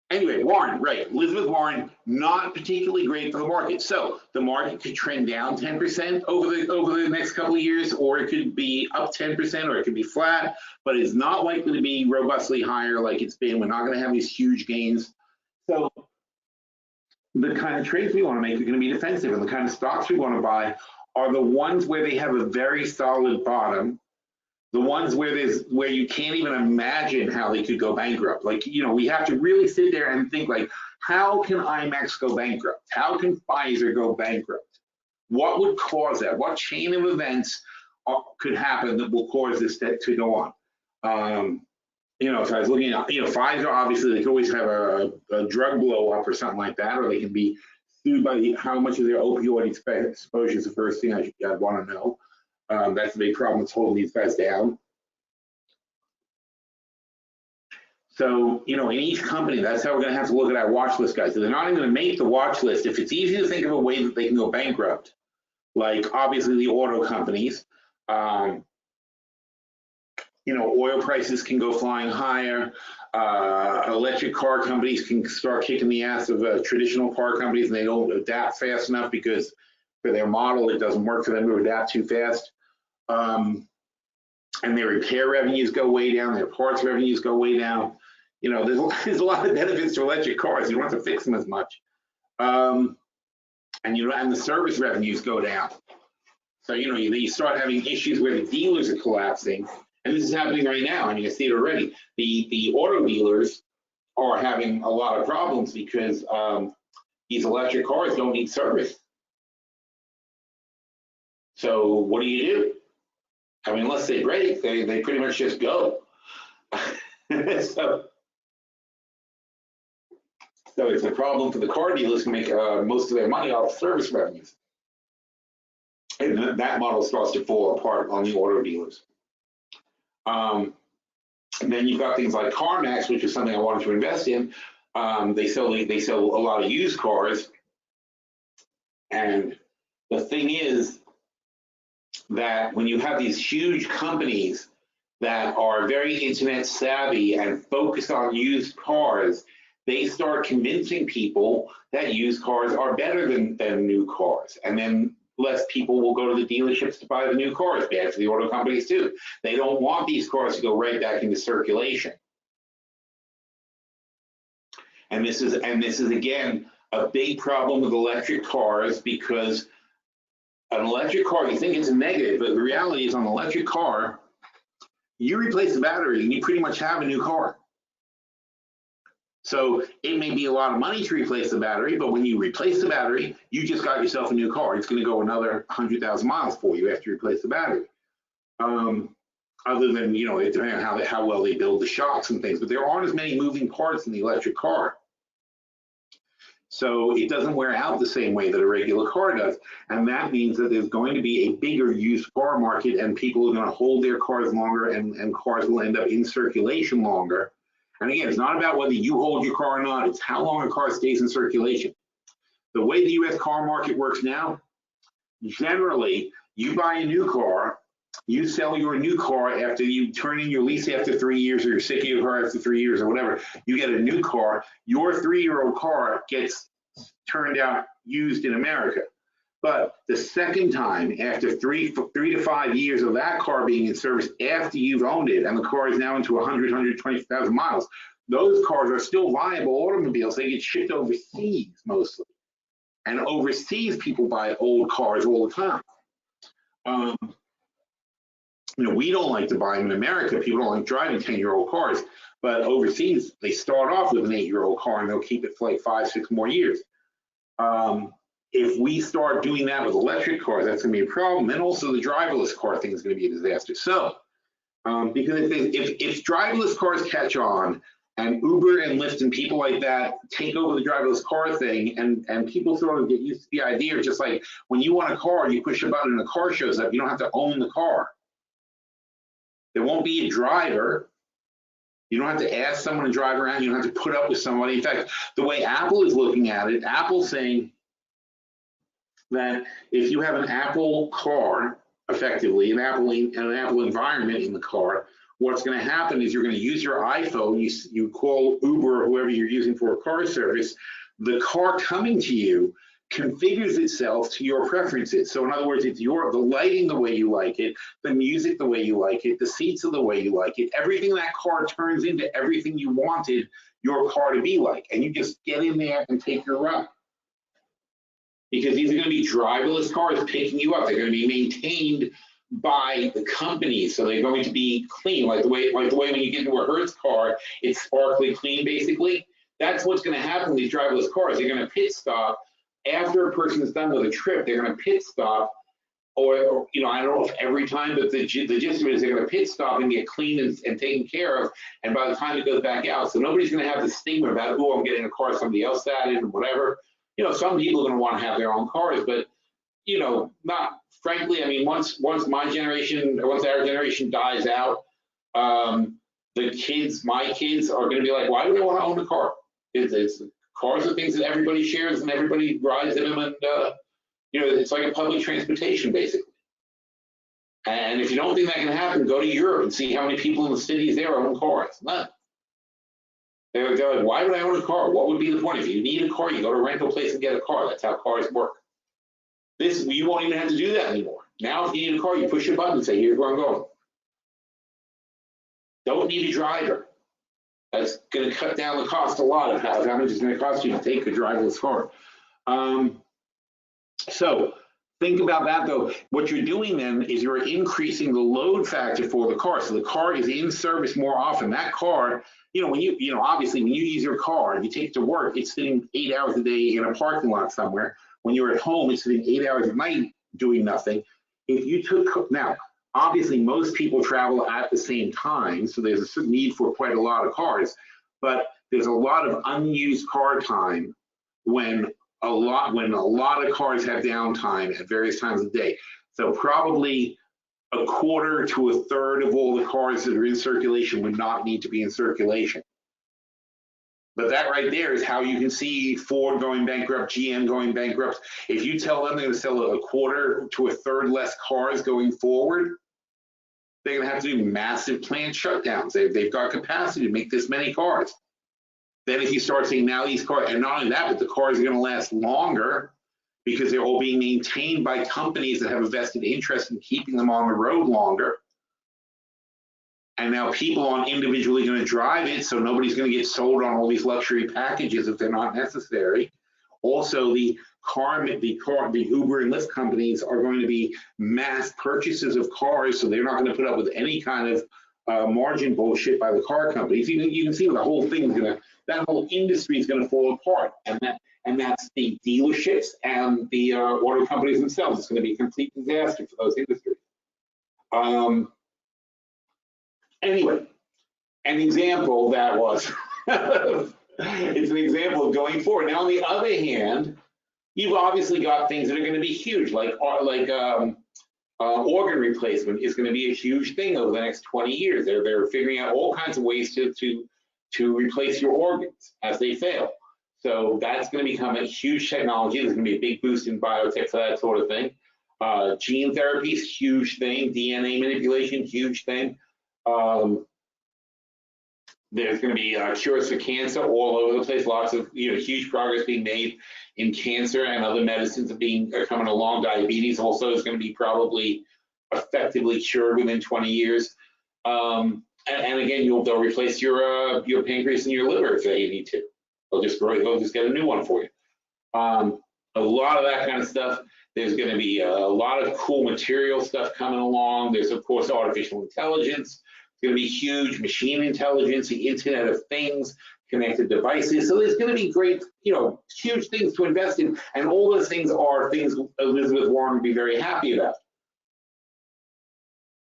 Anyway, Warren, right, Elizabeth Warren, not particularly great for the market. So the market could trend down 10% over the next couple of years, or it could be up 10%, or it could be flat, but it's not likely to be robustly higher like it's been. We're not going to have these huge gains. So the kind of trades we want to make are going to be defensive, and the kind of stocks we want to buy are the ones where they have a very solid bottom, the ones where you can't even imagine how they could go bankrupt. Like, you know, we have to really sit there and think, like, how can IMAX go bankrupt? How can Pfizer go bankrupt? What would cause that? What chain of events could happen that will cause this to go on? You know, so I was looking at, you know, Pfizer, obviously, they could always have a drug blow up or something like that, or they can be sued by how much of their opioid exposure is the first thing I'd want to know. That's the big problem that's holding these guys down. So, you know, in each company, that's how we're going to have to look at our watch list, guys. So they're not even going to make the watch list. If it's easy to think of a way that they can go bankrupt, like obviously the auto companies, you know, oil prices can go flying higher. Electric car companies can start kicking the ass of traditional car companies, and they don't adapt fast enough because for their model. It doesn't work for them to adapt too fast. And their repair revenues go way down, their parts revenues go way down. You know, there's a lot of benefits to electric cars. You don't have to fix them as much. And and the service revenues go down. So, you know, you start having issues where the dealers are collapsing. And this is happening right now. I mean, I see it already. The auto dealers are having a lot of problems because these electric cars don't need service. So what do? I mean, unless they break, they pretty much just go. So it's a problem for the car dealers to make most of their money off service revenues. And that model starts to fall apart on the auto dealers. And then you've got things like CarMax, which is something I wanted to invest in. They sell a lot of used cars. And the thing is that when you have these huge companies that are very internet savvy and focused on used cars, they start convincing people that used cars are better than new cars. And then less people will go to the dealerships to buy the new cars. Bad for the auto companies too. They don't want these cars to go right back into circulation. And this is again a big problem with electric cars, because an electric car, you think it's a negative, but the reality is on an electric car, you replace the battery and you pretty much have a new car. So it may be a lot of money to replace the battery, but when you replace the battery, you just got yourself a new car. It's going to go another 100,000 miles for you after you replace the battery. Other than, you know, it depends on how well they build the shocks and things, but there aren't as many moving parts in the electric car. So it doesn't wear out the same way that a regular car does. And that means that there's going to be a bigger used car market, and people are going to hold their cars longer, and cars will end up in circulation longer. And again, it's not about whether you hold your car or not, it's how long a car stays in circulation. The way the US car market works now, generally, you buy a new car, you sell your new car after you turn in your lease after 3 years, or you're sick of your car after 3 years or whatever, you get a new car, your 3-year-old car gets turned out used in America. But the second time, after 3 to 5 years of that car being in service after you've owned it, and the car is now into 100, 120,000 miles, those cars are still viable automobiles. They get shipped overseas mostly. And overseas, people buy old cars all the time. You know, we don't like to buy them in America. People don't like driving 10-year-old cars. But overseas, they start off with an 8-year-old car, and they'll keep it for like 5, 6 more years. If we start doing that with electric cars, that's going to be a problem. And also the driverless car thing is going to be a disaster. So, because if driverless cars catch on, and Uber and Lyft and people like that take over the driverless car thing, and people sort of get used to the idea of just like when you want a car, you push a button and the car shows up. You don't have to own the car. There won't be a driver. You don't have to ask someone to drive around. You don't have to put up with somebody. In fact, the way Apple is looking at it, Apple's saying that if you have an Apple car, effectively, an Apple environment in the car, what's going to happen is you're going to use your iPhone, you call Uber or whoever you're using for a car service, the car coming to you configures itself to your preferences. So in other words, it's the lighting the way you like it, the music the way you like it, the seats are the way you like it, everything in that car turns into everything you wanted your car to be like, and you just get in there and take your ride. Because these are going to be driverless cars picking you up. They're going to be maintained by the company, so they're going to be clean, like the way when you get into a Hertz car, it's sparkly clean basically. That's what's going to happen with these driverless cars. They're going to pit stop after a person is done with a trip. They're going to pit stop, or you know, I don't know if every time, but the gist of it is they're going to pit stop and get cleaned and taken care of, and by the time it goes back out, so nobody's going to have the stigma about, oh, I'm getting a car somebody else added or whatever. You know, some people are going to want to have their own cars, but you know, not frankly. I mean, once my generation, or once our generation dies out, my kids are going to be like, why do I want to own a car? It's cars are things that everybody shares and everybody rides in them, and you know, it's like a public transportation basically. And if you don't think that can happen, go to Europe and see how many people in the cities there own cars. None. They're like, why would I own a car? What would be the point? If you need a car, you go to a rental place and get a car. That's how cars work. You won't even have to do that anymore. Now, if you need a car, you push a button and say, here's where I'm going. Don't need a driver. That's going to cut down the cost a lot of how much it's going to cost you to take a driverless car. So think about that though. What you're doing then is you're increasing the load factor for the car. So the car is in service more often. That car, obviously when you use your car, you take it to work, it's sitting 8 hours a day in a parking lot somewhere. When you're at home, it's sitting 8 hours at night doing nothing. If you took, now, obviously most people travel at the same time, so there's a need for quite a lot of cars, but there's a lot of unused car time when a lot of cars have downtime at various times of the day. So probably a quarter to a third of all the cars that are in circulation would not need to be in circulation. But that right there is how you can see Ford going bankrupt, GM going bankrupt. If you tell them they're going to sell a quarter to a third less cars going forward, they're going to have to do massive plant shutdowns. They've got capacity to make this many cars. Then if you start saying now these cars, and not only that, but the cars are going to last longer because they're all being maintained by companies that have a vested interest in keeping them on the road longer. And now people aren't individually going to drive it, so nobody's going to get sold on all these luxury packages if they're not necessary. Also, the Uber and Lyft companies are going to be mass purchases of cars, so they're not going to put up with any kind of margin bullshit by the car companies. You can see the whole thing is going to, that whole industry is going to fall apart, and that's the dealerships and the auto companies themselves. It's going to be a complete disaster for those industries. Anyway, an example that was, it's an example of going forward. Now, on the other hand, you've obviously got things that are going to be huge, like organ replacement is going to be a huge thing over the next 20 years. They're figuring out all kinds of ways to replace your organs as they fail. So that's going to become a huge technology. There's going to be a big boost in biotech for that sort of thing. Gene therapy is a huge thing. DNA manipulation, huge thing. There's going to be cures for cancer all over the place. Lots of huge progress being made in cancer, and other medicines are coming along. Diabetes also is going to be probably effectively cured within 20 years. And again, they'll replace your pancreas and your liver if they need to. They'll just get a new one for you. A lot of that kind of stuff. There's going to be a lot of cool material stuff coming along. There's of course artificial intelligence. It's going to be huge, machine intelligence, the Internet of Things, connected devices. So there's going to be great, huge things to invest in, and all those things are things Elizabeth Warren would be very happy about.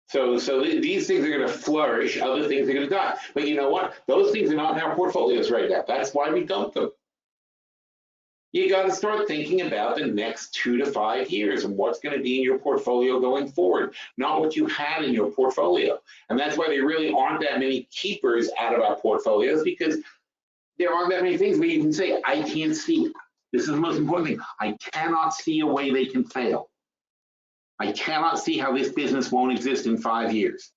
So these things are going to flourish, other things are going to die. But you know what? Those things are not in our portfolios right now. That's why we dump them. You got to start thinking about the next 2 to 5 years and what's going to be in your portfolio going forward, not what you had in your portfolio. And that's why there really aren't that many keepers out of our portfolios, because there aren't that many things where you can say, I can't see. This is the most important thing. I cannot see a way they can fail. I cannot see how this business won't exist in 5 years.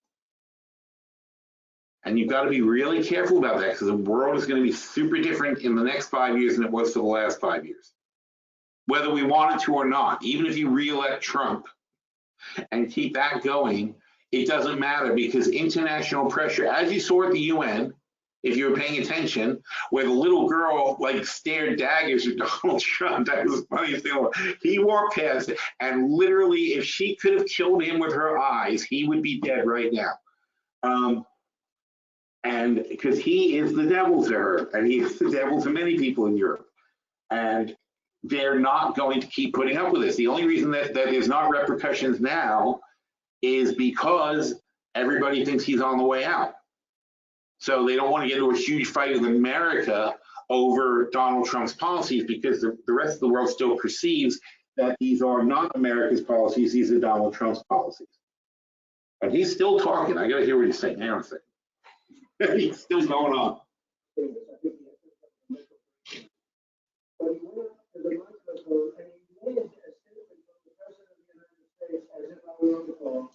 And you've got to be really careful about that, because the world is going to be super different in the next 5 years than it was for the last 5 years. Whether we want it to or not, even if you re-elect Trump and keep that going, it doesn't matter, because international pressure, as you saw at the UN, if you were paying attention, where the little girl stared daggers at Donald Trump, that was the funniest thing. He walked past it, and literally, if she could have killed him with her eyes, he would be dead right now. And because he is the devil to her, and he is the devil to many people in Europe. And they're not going to keep putting up with this. The only reason that there's not repercussions now is because everybody thinks he's on the way out. So they don't want to get into a huge fight with America over Donald Trump's policies, because the rest of the world still perceives that these are not America's policies, these are Donald Trump's policies. And he's still talking. I got to hear what he's saying. Hang on a second. He's still going on.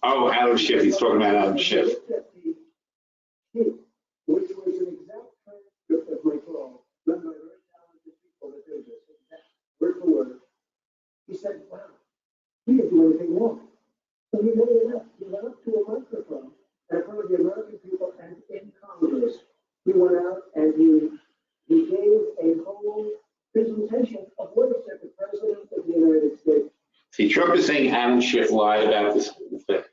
Oh, Adam Schiff. He's talking about Adam Schiff. Which was an exact transcript of my call, done by very talented people that did this, word for word. He said, wow, a whole presentation of what it said the President of the United States. See, Trump is saying Adam Schiff lied about this whole thing.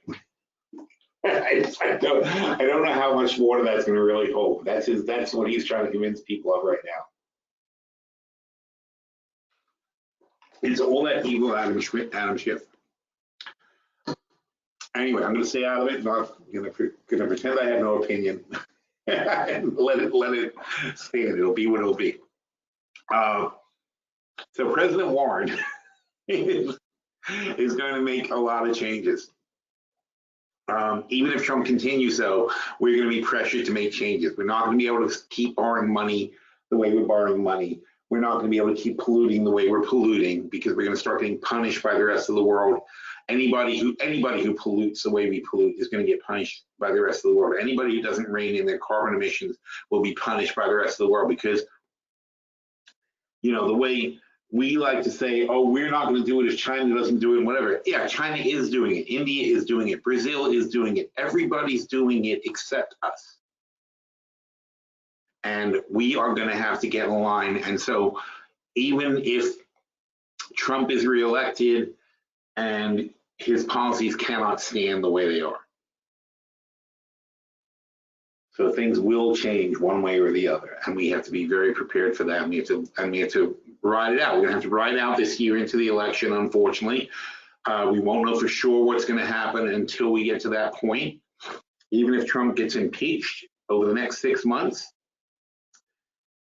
I don't know how much water that's going to really hold. That's what he's trying to convince people of right now. It's all that evil Adam Schiff. Anyway, I'm going to stay out of it. Not going to pretend I have no opinion. And let it stand. It'll be what it'll be. So President Warren is going to make a lot of changes. Even if Trump continues so, we're going to be pressured to make changes. We're not going to be able to keep borrowing money the way we're borrowing money. We're not going to be able to keep polluting the way we're polluting, because we're going to start getting punished by the rest of the world. Anybody who pollutes the way we pollute is going to get punished by the rest of the world. Anybody who doesn't rein in their carbon emissions will be punished by the rest of the world, because, you know, the way we like to say, oh, we're not going to do it if China doesn't do it, whatever. Yeah, China is doing it. India is doing it. Brazil is doing it. Everybody's doing it except us. And we are going to have to get in line. And so even if Trump is reelected and his policies cannot stand the way they are, so things will change one way or the other, and we have to be very prepared for that. And we have to ride it out. We're going to have to ride it out this year into the election, unfortunately. We won't know for sure what's going to happen until we get to that point. Even if Trump gets impeached over the next 6 months,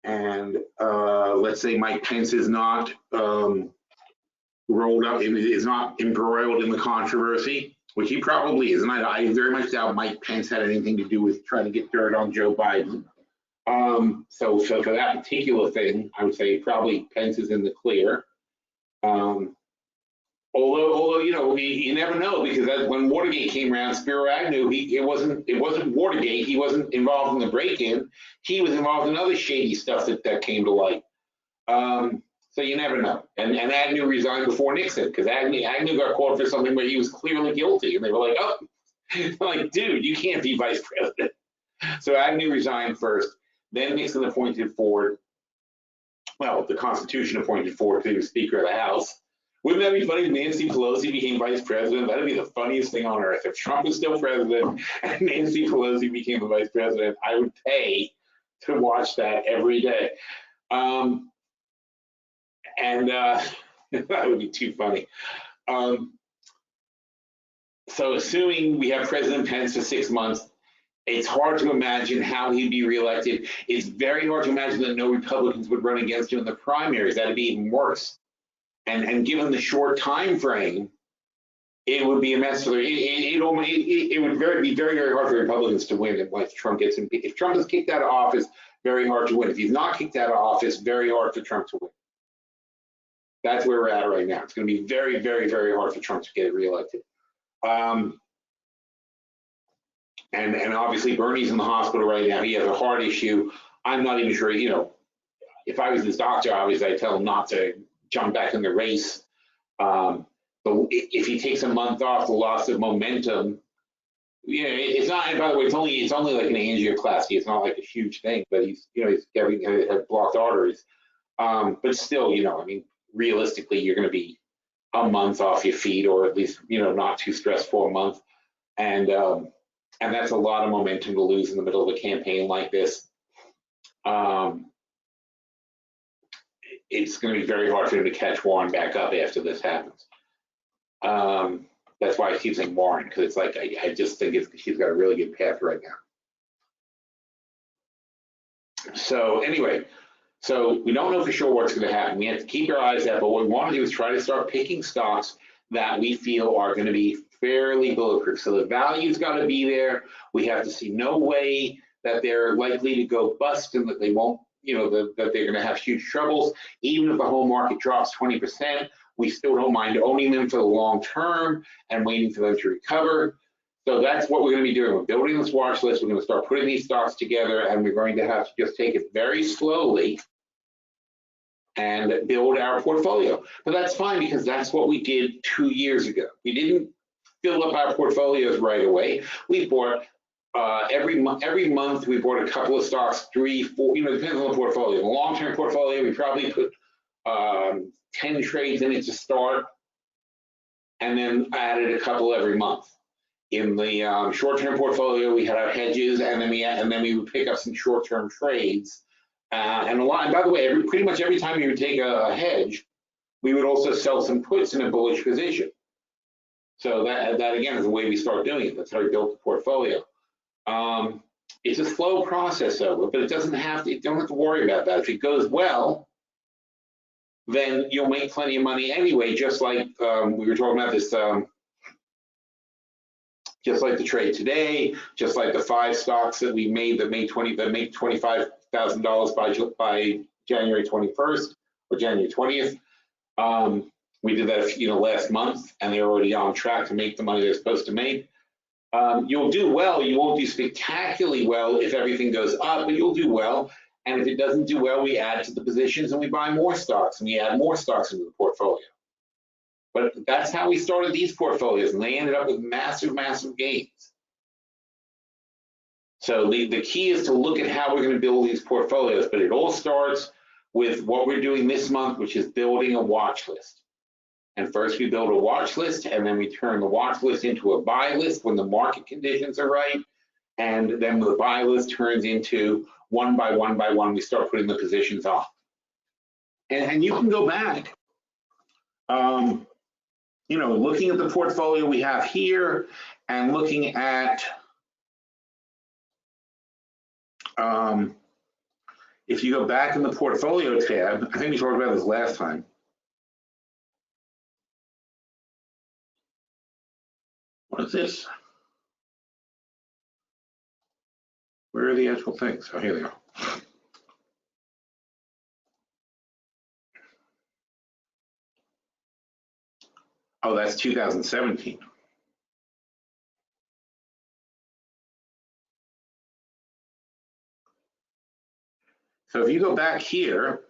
and let's say Mike Pence is not rolled up, is not embroiled in the controversy, which he probably is, and I very much doubt Mike Pence had anything to do with trying to get dirt on Joe Biden. So for that particular thing, I would say probably Pence is in the clear. Although you know, you never know, because when Watergate came around, Spiro Agnew, it wasn't Watergate. He wasn't involved in the break-in. He was involved in other shady stuff that came to light. So you never know. And Agnew resigned before Nixon, because Agnew got caught for something where he was clearly guilty, and they were like, oh, like, dude, you can't be vice president. So Agnew resigned first. Then Nixon appointed Ford. Well, the Constitution appointed Ford to be Speaker of the House. Wouldn't that be funny if Nancy Pelosi became vice president? That'd be the funniest thing on earth. If Trump was still president and Nancy Pelosi became the vice president, I would pay to watch that every day. That would be too funny. So assuming we have President Pence for 6 months, it's hard to imagine how he'd be reelected. It's very hard to imagine that no Republicans would run against him in the primaries. That'd be even worse. And given the short time frame, it would be a mess. It would be very, very hard for Republicans to win if Trump gets impeached. If Trump is kicked out of office, very hard to win. If he's not kicked out of office, very hard for Trump to win. That's where we're at right now. It's going to be very, very, very hard for Trump to get reelected. And obviously Bernie's in the hospital right now. He has a heart issue. I'm not even sure, you know, if I was his doctor, obviously I'd tell him not to jump back in the race. But if he takes a month off, the loss of momentum, yeah, it's not, and by the way, it's only like an angioplasty. It's not like a huge thing, but he's had blocked arteries. But still, you know, I mean, realistically, you're going to be a month off your feet, or at least, you know, not too stressful a month. And that's a lot of momentum to lose in the middle of a campaign like this. It's going to be very hard for him to catch Warren back up after this happens. That's why I keep saying Warren, because it's like I just think she's got a really good path right now. So anyway, so we don't know for sure what's going to happen. We have to keep our eyes out, but what we want to do is try to start picking stocks that we feel are going to be fairly bulletproof. So the value's got to be there. We have to see no way that they're likely to go bust and that they won't, you know, that they're going to have huge troubles. Even if the whole market drops 20%, we still don't mind owning them for the long term and waiting for them to recover. So that's what we're going to be doing. We're building this watch list. We're going to start putting these stocks together, and we're going to have to just take it very slowly and build our portfolio. But that's fine, because that's what we did 2 years ago. We didn't fill up our portfolios right away. We bought every month we bought a couple of stocks, 3, 4, depends on the portfolio. In the long-term portfolio, we probably put 10 trades in it to start, and then added a couple every month. In the short-term portfolio, we had our hedges, and then we would pick up some short-term trades. And by the way, pretty much every time you would take a hedge, we would also sell some puts in a bullish position. So that again is the way we start doing it. That's how we built the portfolio. It's a slow process, though, but it doesn't have to. You don't have to worry about that. If it goes well, then you'll make plenty of money anyway. Just like we were talking about this, just like the trade today, just like the 5 stocks that we made that made $25,000 by January 21st or January 20th. We did that last month, and they're already on track to make the money they're supposed to make. You'll do well. You won't do spectacularly well if everything goes up, but you'll do well. And if it doesn't do well, we add to the positions and we buy more stocks and we add more stocks into the portfolio. But that's how we started these portfolios, and they ended up with massive, massive gains. So the key is to look at how we're going to build these portfolios, but it all starts with what we're doing this month, which is building a watch list. And first we build a watch list, and then we turn the watch list into a buy list when the market conditions are right. And then the buy list turns into one by one, we start putting the positions on. And you can go back, looking at the portfolio we have here and looking at, if you go back in the portfolio tab, I think we talked about this last time. What is this? Where are the actual things? Oh, here they are. Oh, that's 2017. So if you go back here,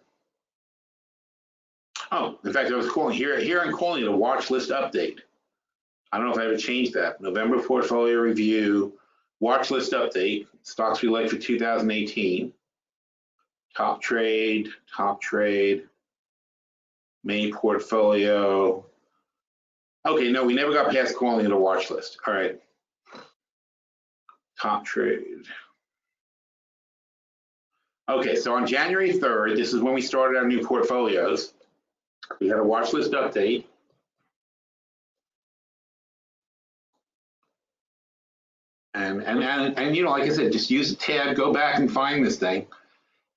oh, in fact, I was calling here I'm calling it a watch list update. I don't know if I ever changed that. November portfolio review, watch list update, stocks we like for 2018, top trade, May portfolio. Okay, no, we never got past calling it a watch list. All right. Top trade. Okay, so on January 3rd, this is when we started our new portfolios. We had a watch list update. And like I said, just use a tab, go back and find this thing,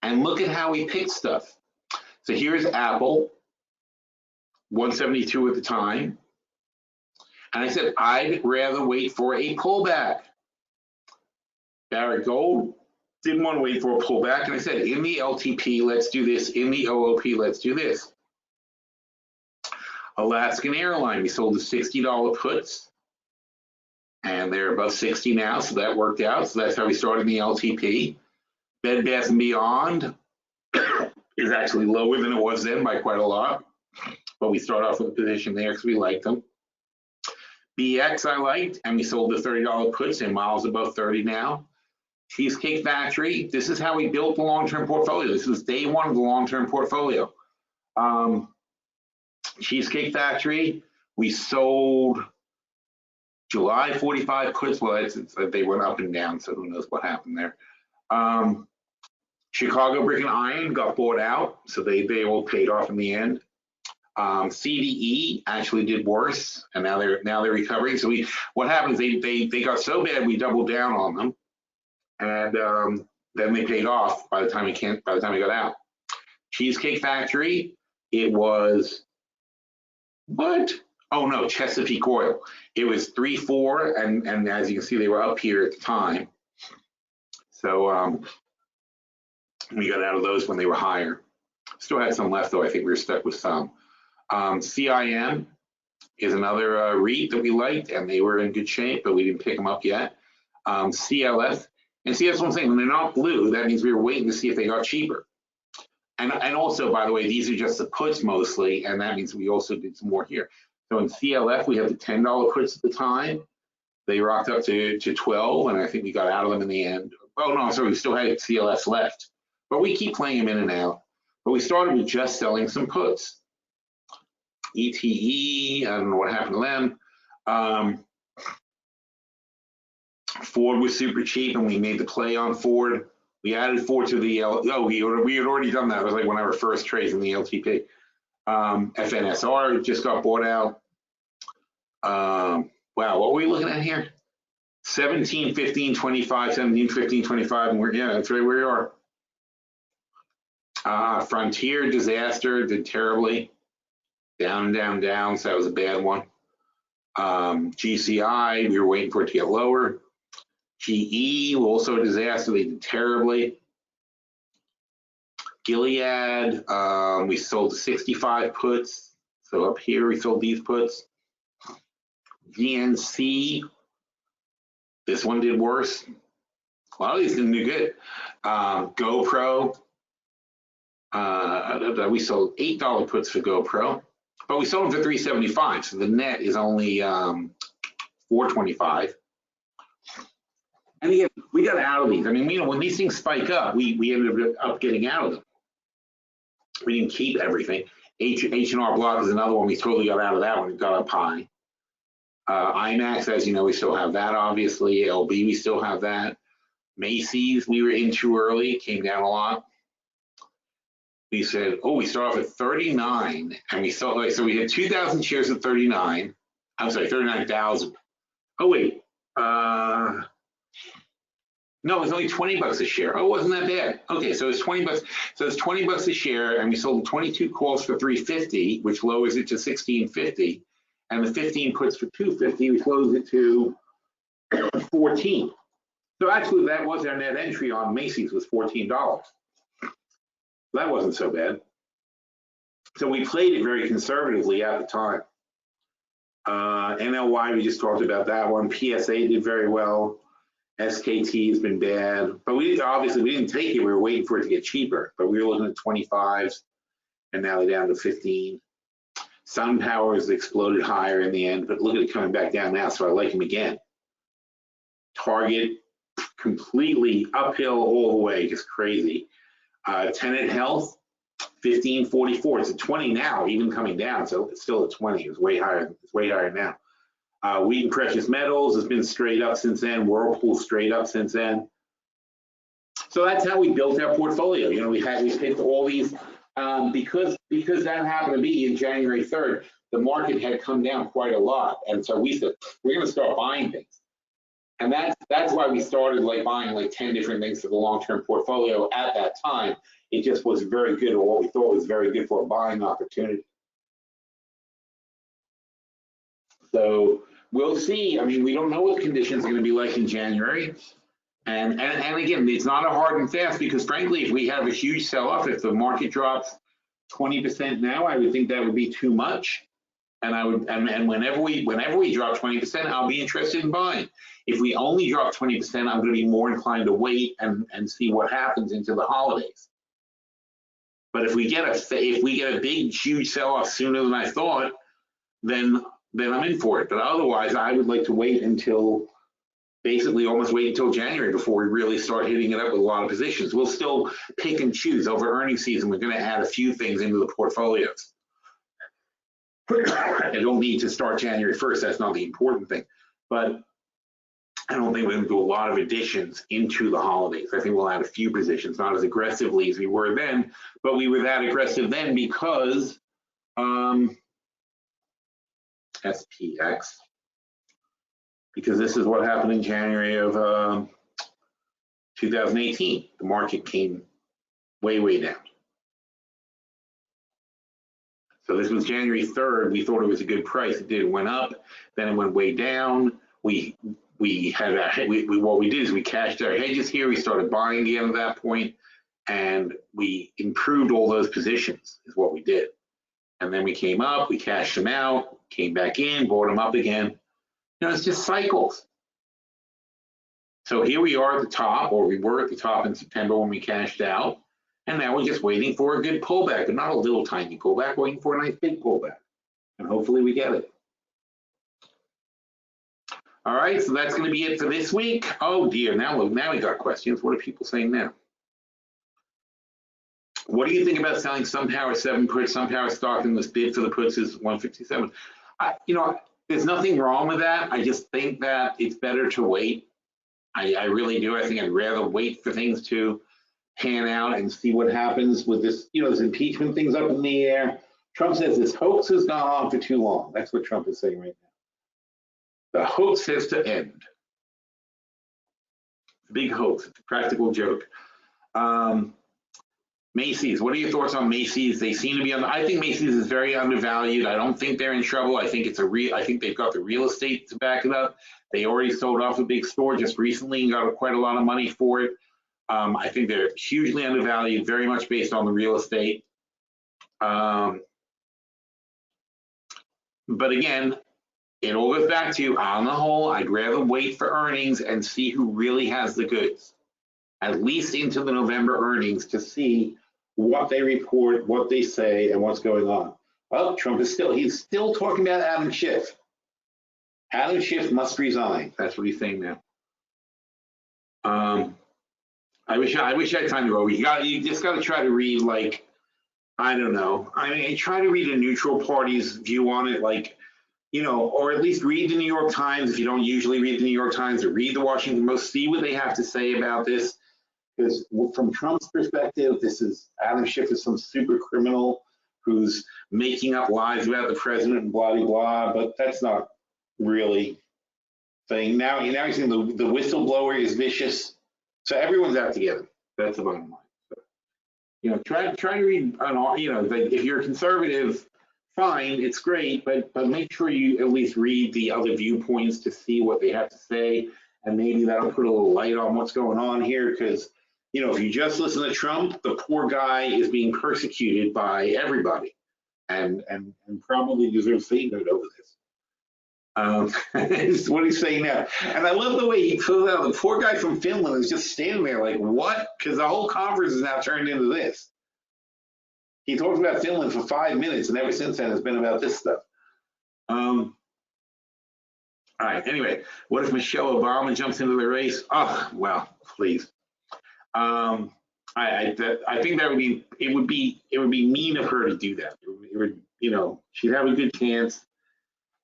and look at how we picked stuff. So here's Apple, 172 at the time. And I said, I'd rather wait for a pullback. Barrett Gold didn't want to wait for a pullback. And I said, in the LTP, let's do this. In the OOP, let's do this. Alaskan Airline, we sold the $60 puts. And they're above 60 now, so that worked out. So that's how we started in the LTP. Bed Bath & Beyond is actually lower than it was then by quite a lot. But we start off with a position there because we liked them. BX I liked, and we sold the $30 puts and miles above 30 now. Cheesecake Factory, this is how we built the long-term portfolio. This was day one of the long-term portfolio. Cheesecake Factory, we sold July 45 puts. Well, they went up and down, so who knows what happened there. Chicago Brick and Iron got bought out, so they all paid off in the end. CDE actually did worse, and now they're recovering. So what happens? They got so bad we doubled down on them, and then they paid off by the time we got out. Cheesecake Factory, it was what? Oh no, Chesapeake Oil. It was 3-4, and as you can see, they were up here at the time. So we got out of those when they were higher. Still had some left though. I think we were stuck with some. CIM is another REIT that we liked, and they were in good shape, but we didn't pick them up yet. CLF, and see, that's what I'm saying. When they're not blue, that means we were waiting to see if they got cheaper. And also, by the way, these are just the puts mostly, and that means we also did some more here. So in CLF, we have the $10 puts at the time, They rocked up to 12, and I think we got out of them in the end. Oh no, sorry, we still had CLS left, but we keep playing them in and out. But we started with just selling some puts. ETE, I don't know what happened to them. Ford was super cheap, and we made the play on Ford. We added Ford to the we had already done that. It was like one of our first trades in the LTP. FNSR just got bought out. Wow, what were we looking at here? 17, 15, 25, 17, 15, 25, and that's right where we are. Frontier disaster, did terribly. Down, down, down, so that was a bad one. GCI, we were waiting for it to get lower. GE, also a disaster, they did terribly. Gilead, we sold 65 puts. So up here, we sold these puts. GNC, this one did worse. A lot of these didn't do good. GoPro, we sold $8 puts for GoPro, but we sold them for $375. So the net is only $425. And again, we got out of these. I mean, you know, when these things spike up, we ended up getting out of them. We didn't keep everything. H&R Block is another one. We totally got out of that one. We got up high. IMAX, as you know, we still have that, obviously. LB, we still have that. Macy's, we were in too early. It came down a lot. We said, oh, we start off at 39, and we sold, like, so we had 2,000 shares at 39. I'm sorry, 39,000. Oh, wait. No, it was only 20 bucks a share. Oh, it wasn't that bad. Okay, so it's 20 bucks. So it's 20 bucks a share, and we sold 22 calls for 350, which lowers it to 1650, and the 15 puts for 250, which lowers it to 14. So actually, that was our net entry on Macy's, was $14. That wasn't so bad. So we played it very conservatively at the time. NLY, we just talked about that one. PSA did very well. SKT has been bad, but we didn't take it. We were waiting for it to get cheaper, but we were looking at 25s, and now they're down to 15. SunPower has exploded higher in the end, but look at it coming back down now, so I like him again. Target, completely uphill all the way, just crazy. Tenet Health, 1544. It's a 20 now, even coming down, so it's still a 20. It's way higher. It's way higher now. Wheaton Precious Metals has been straight up since then. Whirlpool straight up since then. So that's how we built our portfolio. You know, we picked all these because that happened to be in January 3rd. The market had come down quite a lot, and so we said we're going to start buying things. And that's why we started like buying like 10 different things for the long-term portfolio at that time. It just was very good, or what we thought was very good for a buying opportunity. So we'll see. I mean, we don't know what the conditions are going to be like in January. And again, it's not a hard and fast, because frankly, if we have a huge sell-off, if the market drops 20% now, I would think that would be too much. And whenever we drop 20%, I'll be interested in buying. If we only drop 20%, I'm going to be more inclined to wait and see what happens into the holidays. But if we get a big, huge sell-off sooner than I thought, then I'm in for it. But otherwise, I would like to wait until, basically almost wait until January before we really start hitting it up with a lot of positions. We'll still pick and choose over earnings season. We're going to add a few things into the portfolios. I don't need to start January 1st. That's not the important thing. But I don't think we're going to do a lot of additions into the holidays. I think we'll add a few positions, not as aggressively as we were then, but we were that aggressive then because SPX, because this is what happened in January of 2018. The market came way, way down. So this was January 3rd. We thought it was a good price. It did. It went up, then it went way down. What we did is we cashed our hedges here. We started buying again at that point, and we improved all those positions is what we did. And then we came up, we cashed them out, came back in, bought them up again. You know, it's just cycles. So here we are at the top, or we were at the top in September when we cashed out. And now we're just waiting for a good pullback, and not a little tiny pullback, waiting for a nice big pullback. And hopefully we get it. All right, so that's going to be it for this week. Oh dear, now we got questions. What are people saying now? What do you think about selling SunPower 7 puts? SunPower stock in this bid for the puts is 157. You know, there's nothing wrong with that. I just think that it's better to wait. I really do. I think I'd rather wait for things to pan out and see what happens with this. You know, this impeachment thing's up in the air. Trump says this hoax has gone on for too long. That's what Trump is saying right now. The hoax has to end. Big hoax. It's a practical joke. Macy's, what are your thoughts on Macy's? They seem to be on. I think Macy's is very undervalued. I don't think they're in trouble. I think I think they've got the real estate to back it up. They already sold off a big store just recently and got quite a lot of money for it. I think they're hugely undervalued, very much based on the real estate. But again, it all goes back to, on the whole, I'd rather wait for earnings and see who really has the goods, at least into the November earnings, to see what they report, what they say, and what's going on. Well, Trump is he's still talking about Adam Schiff. Adam Schiff must resign. That's what he's saying now. I wish I had time to go. You just got to try to read, like, I don't know. I mean, try to read a neutral party's view on it, like, you know, or at least read the New York Times if you don't usually read the New York Times, or read the Washington Post, see what they have to say about this. Because from Trump's perspective, Adam Schiff is some super criminal who's making up lies about the president and blah, blah, blah, but that's not really thing. Now he's saying the whistleblower is vicious. So everyone's out to get him. That's the bottom line. So, you know, try to read, you know, if you're a conservative, fine, it's great, but make sure you at least read the other viewpoints to see what they have to say, and maybe that'll put a little light on what's going on here. Because, you know, if you just listen to Trump, the poor guy is being persecuted by everybody, and probably deserves statehood over this. Is what he's saying now. And I love the way he put out. The poor guy from Finland is just standing there like, what? Because the whole conference is now turned into this. He talked about Finland for 5 minutes, and ever since then it's been about this stuff. All right, anyway, what if Michelle Obama jumps into the race? Oh, well, please. I think that would be mean of her to do that. It would, you know, she'd have a good chance.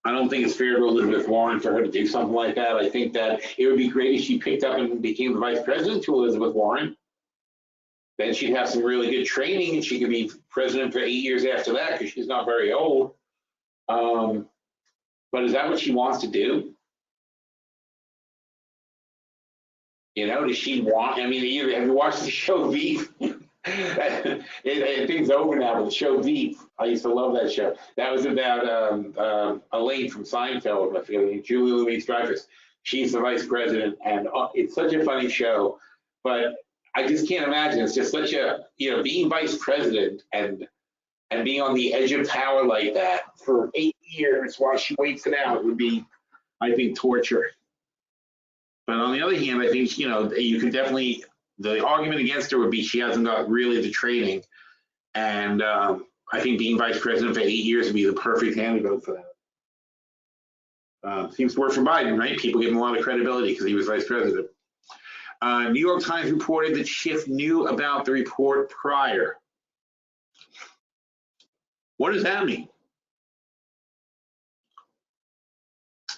I don't think it's fair to Elizabeth Warren for her to do something like that. I think that it would be great if she picked up and became the vice president to Elizabeth Warren. Then she'd have some really good training, and she could be president for 8 years after that, because she's not very old. But is that what she wants to do? You know, does she want? I mean, have you watched the show Veep? Things over now, but the show Veep, I used to love that show. That was about Elaine from Seinfeld, I forget, Julia Louis-Dreyfus. She's the vice president, and it's such a funny show. But I just can't imagine. It's just such a, you know, being vice president and being on the edge of power like that for 8 years while she waits it out would be, I think, torture. But on the other hand, I think, you know, you could definitely, the argument against her would be she hasn't got really the training. And I think being vice president for 8 years would be the perfect antidote for that. Seems to work for Biden, right? People give him a lot of credibility because he was vice president. New York Times reported that Schiff knew about the report prior. What does that mean?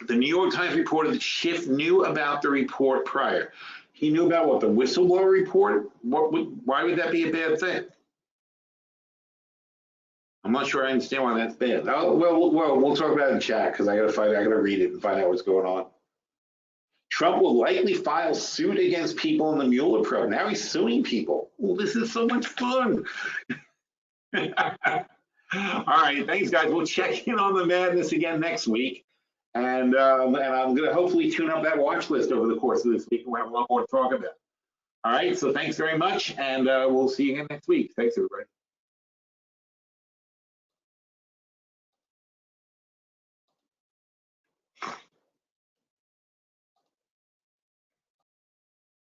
The New York Times reported that Schiff knew about the report prior. He knew about what, the whistleblower report? Why would that be a bad thing? I'm not sure I understand why that's bad. Oh, well, we'll talk about it in chat, because I gotta read it and find out what's going on. Trump will likely file suit against people in the Mueller probe. Now he's suing people. Well, this is so much fun. All right, thanks, guys. We'll check in on the madness again next week. And I'm going to hopefully tune up that watch list over the course of this week, and we'll have a lot more to talk about. All right, so thanks very much, and we'll see you again next week. Thanks, everybody.